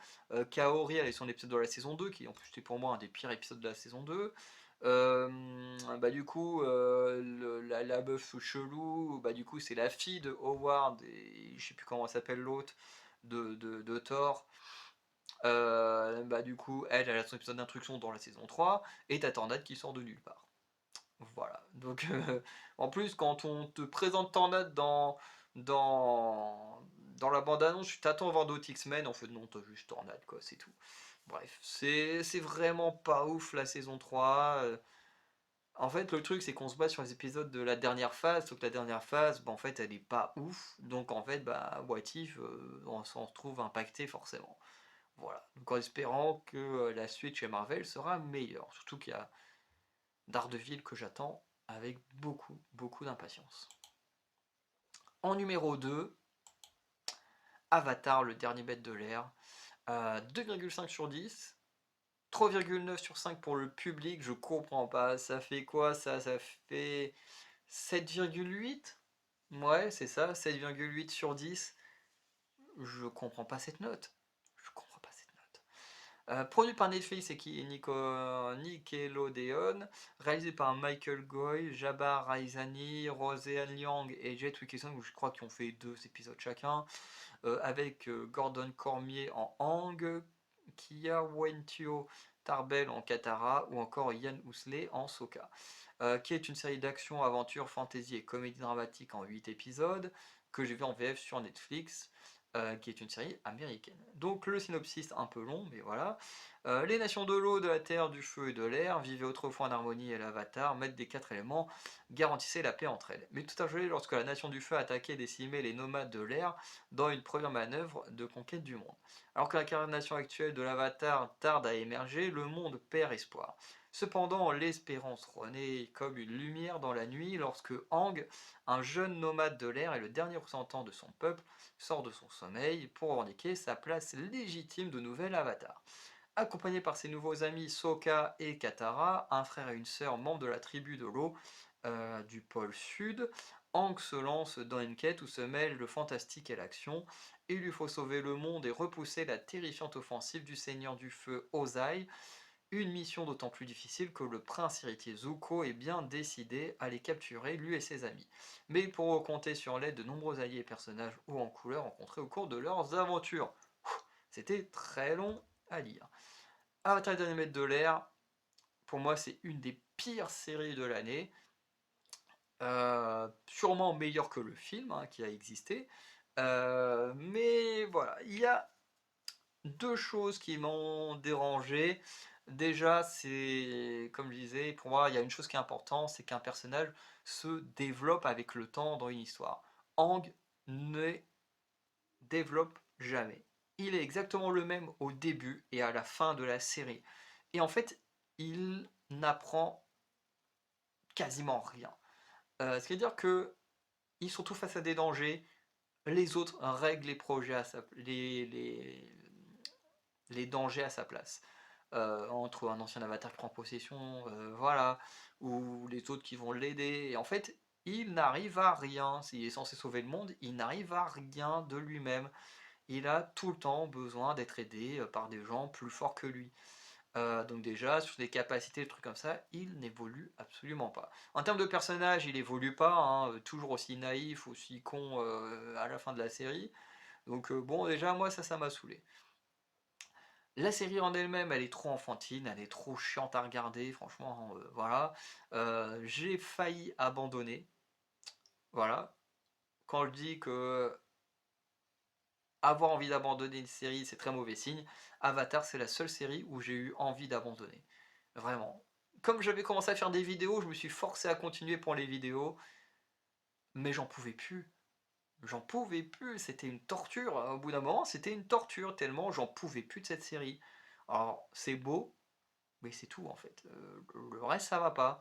Kaori, elle a eu son épisode dans la saison 2, qui en plus était pour moi un des pires épisodes de la saison 2. Bah du coup, la meuf chelou, bah du coup c'est la fille de Howard, et je sais plus comment s'appelle l'autre, de Thor. Bah du coup, elle a son épisode d'introduction dans la saison 3, et t'as Tornade qui sort de nulle part. Voilà. Donc, en plus, quand on te présente Tornade dans la bande-annonce, tu t'attends à voir d'autres X-Men. En fait, non, t'as juste Tornade, quoi, c'est tout. Bref, c'est vraiment pas ouf la saison 3. En fait, le truc, c'est qu'on se base sur les épisodes de la dernière phase, sauf que la dernière phase, bah, en fait, elle est pas ouf. Donc, en fait, bah, What If, on s'en retrouve impacté forcément. Voilà. Donc, en espérant que la suite chez Marvel sera meilleure. Surtout qu'il y a Daredevil que j'attends avec beaucoup, beaucoup d'impatience. En numéro 2, Avatar, le dernier bête de l'air. 2,5 sur 10. 3,9 sur 5 pour le public, je comprends pas. Ça fait quoi ça? Ça fait 7,8. Ouais, c'est ça, 7,8 sur 10. Je comprends pas cette note. Je comprends pas cette note. Produit par Netflix et qui est Nickelodeon, réalisé par Michael Goy, Jabbar Raizani, Roseanne Liang et Jet Wilkinson, je crois qu'ils ont fait 2 épisodes chacun, avec Gordon Cormier en Aang, Kia Waitio Tarbell en Katara ou encore Ian Ousley en Sokka. Qui est une série d'action, aventure, fantasy et comédie dramatique en 8 épisodes, que j'ai vu en VF sur Netflix, qui est une série américaine. Donc le synopsis un peu long, mais voilà. Les nations de l'eau, de la terre, du feu et de l'air vivaient autrefois en harmonie et l'avatar, maître des 4 éléments, garantissait la paix entre elles. Mais tout a changé lorsque la nation du feu attaquait et décimait les nomades de l'air dans une première manœuvre de conquête du monde. Alors que l'incarnation actuelle de l'avatar tarde à émerger, le monde perd espoir. Cependant, l'espérance renaît comme une lumière dans la nuit lorsque Aang, un jeune nomade de l'air et le dernier représentant de son peuple, sort de son sommeil pour revendiquer sa place légitime de nouvel avatar. Accompagné par ses nouveaux amis Sokka et Katara, un frère et une sœur membres de la tribu de l'eau du pôle sud, Aang se lance dans une quête où se mêlent le fantastique et l'action. Il lui faut sauver le monde et repousser la terrifiante offensive du seigneur du feu Ozai, une mission d'autant plus difficile que le prince héritier Zuko est bien décidé à les capturer, lui et ses amis. Mais il pourra compter sur l'aide de nombreux alliés et personnages hauts en couleur rencontrés au cours de leurs aventures. C'était très long à lire. Avatar les derniers mètres de l'air, pour moi c'est une des pires séries de l'année. Sûrement meilleure que le film hein, qui a existé. Mais voilà, il y a 2 choses qui m'ont dérangé. Déjà, c'est, comme je disais, pour moi, il y a une chose qui est importante, c'est qu'un personnage se développe avec le temps dans une histoire. Aang ne développe jamais. Il est exactement le même au début et à la fin de la série. Et en fait, il n'apprend quasiment rien. C'est-à-dire que il se retrouve face à des dangers, les autres règlent les projets à sa, les dangers à sa place. Entre un ancien avatar qui prend possession, voilà, ou les autres qui vont l'aider. Et en fait, il n'arrive à rien. S'il est censé sauver le monde, il n'arrive à rien de lui-même. Il a tout le temps besoin d'être aidé par des gens plus forts que lui. Donc déjà, sur des capacités, des trucs comme ça, il n'évolue absolument pas. En termes de personnage, il évolue pas, hein, toujours aussi naïf, aussi con à la fin de la série. Donc bon, déjà, moi, ça m'a saoulé. La série en elle-même, elle est trop enfantine, elle est trop chiante à regarder, franchement, voilà. J'ai failli abandonner, voilà. Quand je dis que avoir envie d'abandonner une série, c'est très mauvais signe, Avatar, c'est la seule série où j'ai eu envie d'abandonner. Vraiment. Comme j'avais commencé à faire des vidéos, je me suis forcé à continuer pour les vidéos, mais j'en pouvais plus. J'en pouvais plus, c'était une torture. Au bout d'un moment, c'était une torture, tellement j'en pouvais plus de cette série. Alors, c'est beau, mais c'est tout en fait. Le reste, ça va pas.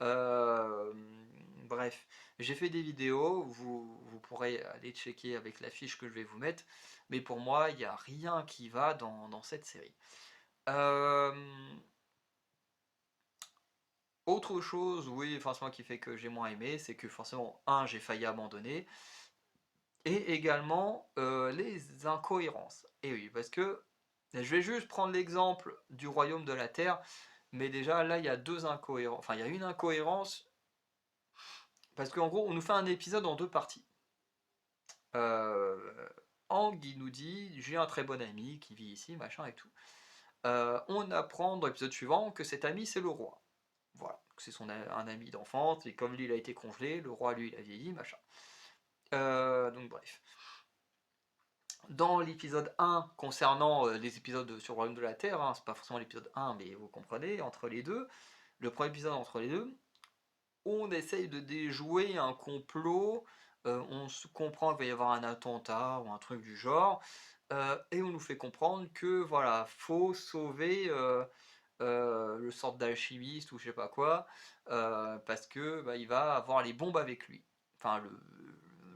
Euh, Bref, j'ai fait des vidéos, vous pourrez aller checker avec la fiche que je vais vous mettre, mais pour moi, il n'y a rien qui va dans cette série. Euh, Autre chose, oui, forcément qui fait que j'ai moins aimé, c'est que forcément, j'ai failli abandonner, et également les incohérences. Et oui, parce que je vais juste prendre l'exemple du royaume de la Terre, mais déjà là, il y a 2 incohérences, enfin, il y a une incohérence, parce qu'en gros, on nous fait un épisode en 2 parties. Euh, Ang, il nous dit, j'ai un très bon ami qui vit ici, machin et tout. On apprend dans l'épisode suivant que cet ami, c'est le roi. Voilà, c'est un ami d'enfance, et comme lui, il a été congelé, le roi, lui, il a vieilli, machin. Donc bref. Dans l'épisode 1, concernant les épisodes sur le royaume de la Terre, hein, c'est pas forcément l'épisode 1, mais vous comprenez, entre les deux, le premier épisode entre les deux, on essaye de déjouer un complot, on se comprend qu'il va y avoir un attentat ou un truc du genre, et on nous fait comprendre que voilà, faut sauver le sorte d'alchimiste ou je sais pas quoi, parce que bah, il va avoir les bombes avec lui, enfin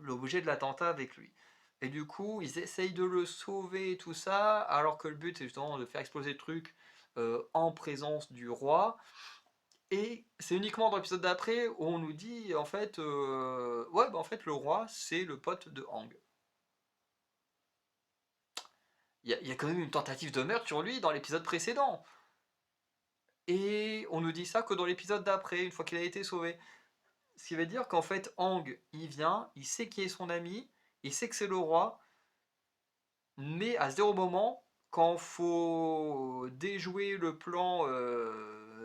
l'objet de l'attentat avec lui. Et du coup, ils essayent de le sauver et tout ça, alors que le but c'est justement de faire exploser le truc en présence du roi. Et c'est uniquement dans l'épisode d'après où on nous dit en fait, ouais, bah en fait le roi c'est le pote de Hang. Il y a quand même une tentative de meurtre sur lui dans l'épisode précédent. Et on nous dit ça que dans l'épisode d'après, une fois qu'il a été sauvé. Ce qui veut dire qu'en fait, Hang, il vient, il sait qui est son ami, il sait que c'est le roi, mais à zéro moment, quand faut déjouer le plan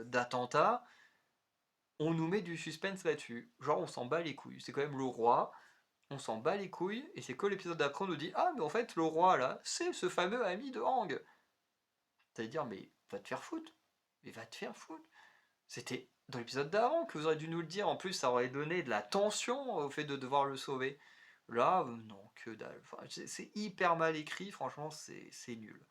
d'attentat, on nous met du suspense là-dessus. Genre, on s'en bat les couilles. C'est quand même le roi, on s'en bat les couilles, et c'est que l'épisode d'après, on nous dit ah, mais en fait, le roi là, c'est ce fameux ami de Hang. C'est-à-dire, mais va te faire foutre. Mais va te faire foutre. C'était dans l'épisode d'avant que vous auriez dû nous le dire. En plus, ça aurait donné de la tension au fait de devoir le sauver. Là, non, que dalle. Enfin, c'est hyper mal écrit, franchement, c'est nul.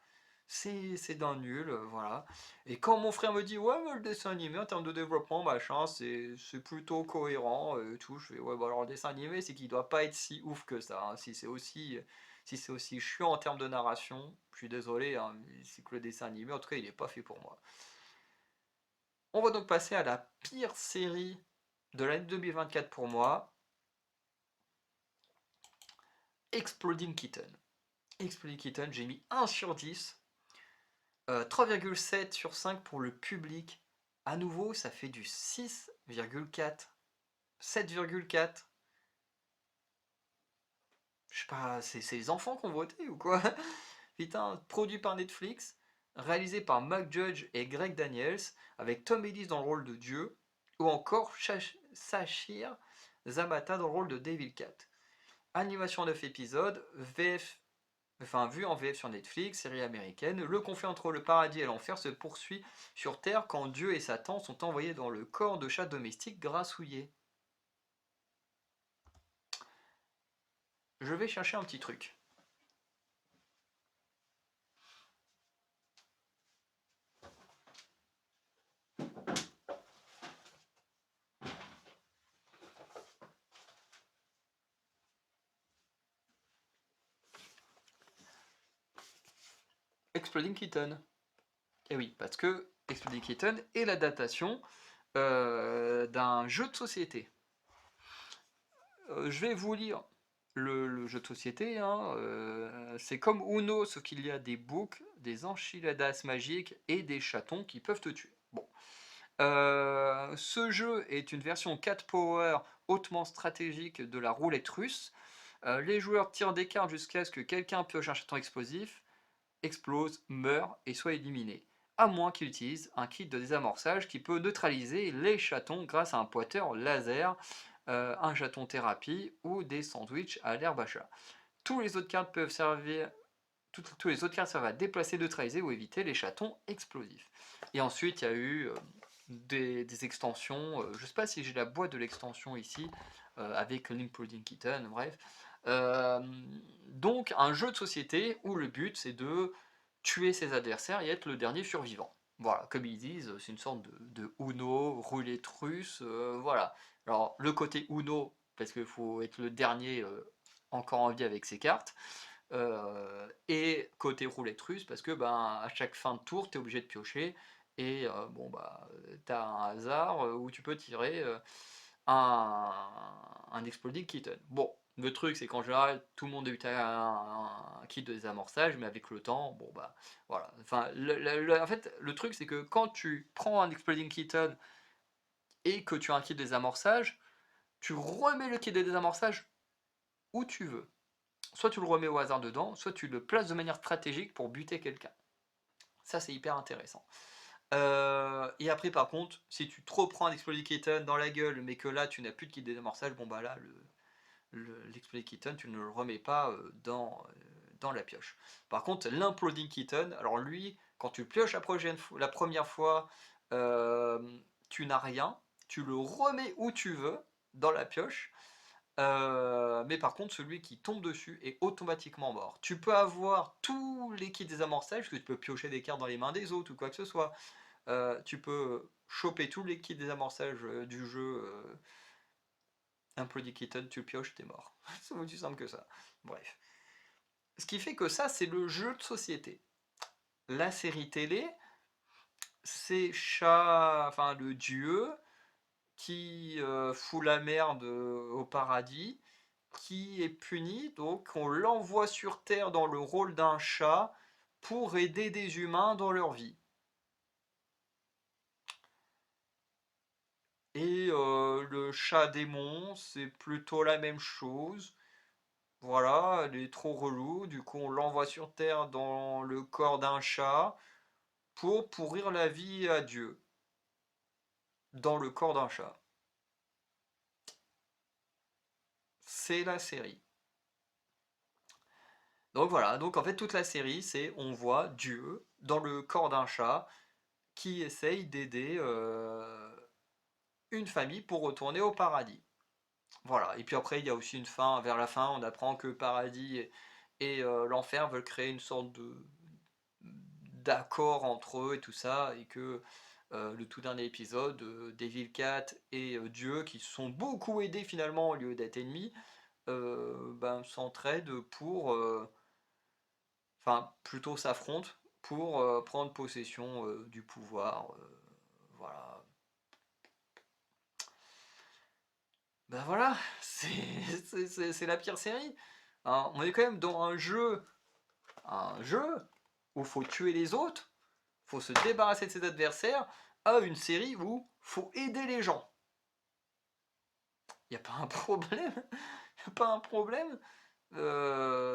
C'est d'un nul, voilà. Et quand mon frère me dit, ouais, mais le dessin animé en termes de développement, machin, c'est plutôt cohérent, et tout, je fais, ouais, bah alors le dessin animé, c'est qu'il doit pas être si ouf que ça, hein. Si c'est aussi chiant en termes de narration, je suis désolé, hein, mais c'est que le dessin animé, en tout cas, il est pas fait pour moi. On va donc passer à la pire série de l'année 2024 pour moi, Exploding Kitten. Exploding Kitten, j'ai mis 1 sur 10, 3,7 sur 5 pour le public. À nouveau, ça fait du 6,4, 7,4. Je sais pas, c'est les enfants qui ont voté ou quoi? Putain, produit par Netflix, réalisé par Mac Judge et Greg Daniels, avec Tom Ellis dans le rôle de Dieu, ou encore Sachir Zamata dans le rôle de Devil Cat. Animation 9 épisodes, VF, enfin vu en VF sur Netflix, série américaine. Le conflit entre le paradis et l'enfer se poursuit sur Terre quand Dieu et Satan sont envoyés dans le corps de chats domestiques grassouillés. Je vais chercher un petit truc. Exploding Kitten. Et oui, parce que Exploding Kitten est l'adaptation d'un jeu de société. Je vais vous lire le jeu de société, hein, c'est comme Uno, sauf qu'il y a des boucs, des enchiladas magiques et des chatons qui peuvent te tuer. Bon. Ce jeu est une version 4 power hautement stratégique de la roulette russe. Les joueurs tirent des cartes jusqu'à ce que quelqu'un pioche un chaton explosif, explose, meurt et soit éliminé, à moins qu'il utilise un kit de désamorçage qui peut neutraliser les chatons grâce à un pointeur laser, un chaton thérapie ou des sandwichs à l'herbe à chat. Tous les autres cartes peuvent servir tous les autres cartes servent à déplacer, neutraliser ou éviter les chatons explosifs. Et ensuite, il y a eu des extensions. Je ne sais pas si j'ai la boîte de l'extension ici, avec l'Imploding Kitten, bref. Euh, donc, un jeu de société où le but c'est de tuer ses adversaires et être le dernier survivant. Voilà, comme ils disent, c'est une sorte de Uno, roulette russe, voilà. Alors, le côté Uno, parce qu'il faut être le dernier encore en vie avec ses cartes. Et côté roulette russe, parce que ben, à chaque fin de tour, tu es obligé de piocher. Et bon, bah, tu as un hasard où tu peux tirer un, un Exploding Kitten. Bon, le truc, c'est qu'en général, tout le monde a eu un kit de désamorçage, mais avec le temps, bon, bah, voilà. Enfin, en fait, le truc, c'est que quand tu prends un Exploding Kitten et que tu as un kit de désamorçage, tu remets le kit de désamorçage où tu veux. Soit tu le remets au hasard dedans, soit tu le places de manière stratégique pour buter quelqu'un. Ça, c'est hyper intéressant. Et après, par contre, si tu te reprends un Exploding Kitten dans la gueule, mais que là, tu n'as plus de kit de désamorçage, bon bah là, l'Exploding Kitten, tu ne le remets pas dans la pioche. Par contre, l'Imploding Kitten, alors lui, quand tu pioches la première fois, euh, tu n'as rien. tu le remets où tu veux, dans la pioche, mais par contre, celui qui tombe dessus est automatiquement mort. Tu peux avoir tous les kits désamorçage, parce que tu peux piocher des cartes dans les mains des autres ou quoi que ce soit. Tu peux choper tous les kits désamorçage du jeu. Imploding Kitten, tu le pioches, t'es mort. C'est aussi simple que ça. Bref. Ce qui fait que ça, c'est le jeu de société. La série télé, c'est enfin le dieu qui fout la merde au paradis, qui est puni, donc on l'envoie sur Terre dans le rôle d'un chat pour aider des humains dans leur vie. Et le chat démon, c'est plutôt la même chose. Voilà, elle est trop relou, du coup on l'envoie sur Terre dans le corps d'un chat pour pourrir la vie à Dieu. Dans le corps d'un chat. C'est la série. Donc voilà, donc en fait toute la série c'est on voit Dieu dans le corps d'un chat qui essaye d'aider une famille pour retourner au paradis. Voilà, et puis après il y a aussi une fin, vers la fin on apprend que paradis et l'enfer veulent créer une sorte de d'accord entre eux et tout ça, et que le tout dernier épisode, Devil Cat et Dieu, qui se sont beaucoup aidés finalement au lieu d'être ennemis, ben, s'entraident pour, enfin plutôt s'affrontent pour prendre possession du pouvoir. Voilà. Ben voilà, c'est la pire série. Hein, on est quand même dans un jeu où faut tuer les autres, faut se débarrasser de ses adversaires, à une série où faut aider les gens. Y a pas un problème? Y a pas un problème?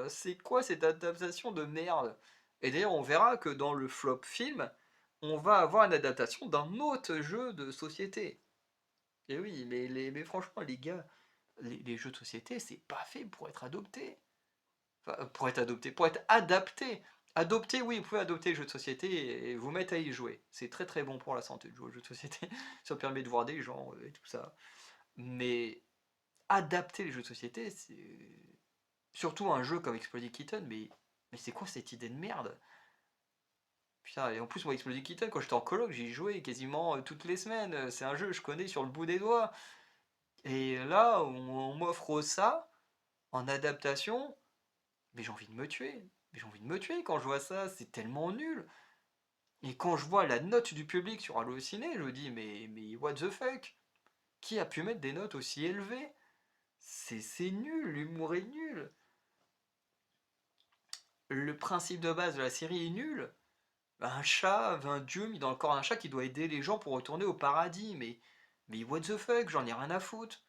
C'est quoi cette adaptation de merde? Et d'ailleurs, on verra que dans le flop film, on va avoir une adaptation d'un autre jeu de société. Et oui, mais franchement, les gars, les jeux de société, c'est pas fait pour être adopté. Enfin, pour être adopté, pour être adapté. Adopter, oui, vous pouvez adopter les jeux de société et vous mettre à y jouer. C'est très très bon pour la santé de jouer aux jeux de société. Ça permet de voir des gens et tout ça. Mais adapter les jeux de société, c'est surtout un jeu comme Exploding Kitten, mais c'est quoi cette idée de merde? Putain, et en plus, moi, Exploding Kitten, quand j'étais en coloc, j'y jouais quasiment toutes les semaines. C'est un jeu que je connais sur le bout des doigts. Et là, on m'offre ça en adaptation, mais j'ai envie de me tuer. Mais j'ai envie de me tuer quand je vois ça, c'est tellement nul. Et quand je vois la note du public sur Allociné, je me dis, mais what the fuck? Qui a pu mettre des notes aussi élevées? C'est nul, l'humour est nul. Le principe de base de la série est nul. Un chat, un dieu mis dans le corps d'un chat qui doit aider les gens pour retourner au paradis. Mais what the fuck, j'en ai rien à foutre.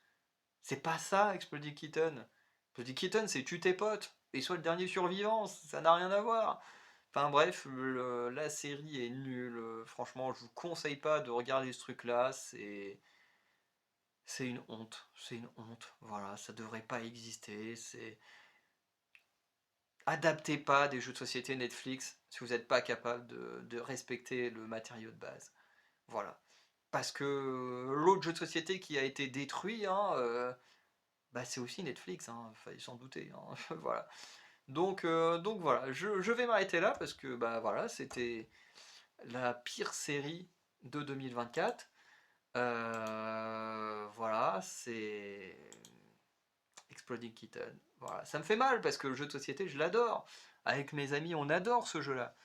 C'est pas ça, Exploding Kitten. Exploding Kitten, c'est tue tes potes et sois le dernier survivant, ça n'a rien à voir. Enfin bref, la série est nulle. Franchement, je vous conseille pas de regarder ce truc-là. C'est une honte. C'est une honte. Voilà, ça devrait pas exister. C'est adaptez pas des jeux de société Netflix si vous n'êtes pas capable de respecter le matériau de base. Voilà. Parce que l'autre jeu de société qui a été détruit, hein, bah c'est aussi Netflix, hein, fallait s'en douter. Hein. Voilà. Donc voilà, je vais m'arrêter là parce que bah voilà, c'était la pire série de 2024. Voilà, c'est Exploding Kitten. Voilà, ça me fait mal parce que le jeu de société, je l'adore. Avec mes amis, on adore ce jeu-là.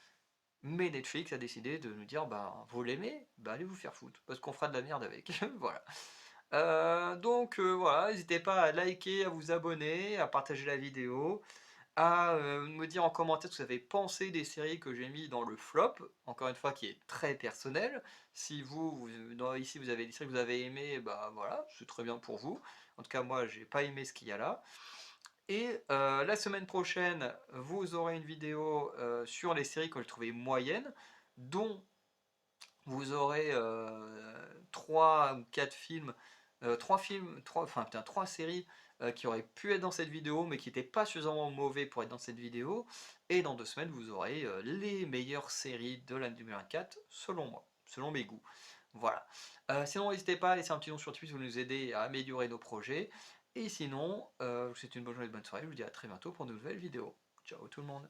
Mais Netflix a décidé de nous dire, bah, vous l'aimez, bah allez vous faire foutre, parce qu'on fera de la merde avec. Voilà. Voilà, n'hésitez pas à liker, à vous abonner, à partager la vidéo, à me dire en commentaire ce que vous avez pensé des séries que j'ai mis dans le flop, encore une fois qui est très personnel. Si ici vous avez des séries que vous avez aimées, bah voilà, c'est très bien pour vous. En tout cas moi j'ai pas aimé ce qu'il y a là. Et la semaine prochaine, vous aurez une vidéo sur les séries que j'ai trouvées moyennes, dont vous aurez 3 ou 4 films trois films, trois séries qui auraient pu être dans cette vidéo, mais qui n'étaient pas suffisamment mauvais pour être dans cette vidéo. Et dans 2 semaines, vous aurez les meilleures séries de l'année 2024, selon moi, selon mes goûts. Voilà. Sinon, n'hésitez pas à laisser un petit nom sur Twitch pour nous aider à améliorer nos projets. Et sinon, c'est une bonne journée, de bonne soirée. Je vous dis à très bientôt pour de nouvelles vidéos. Ciao tout le monde.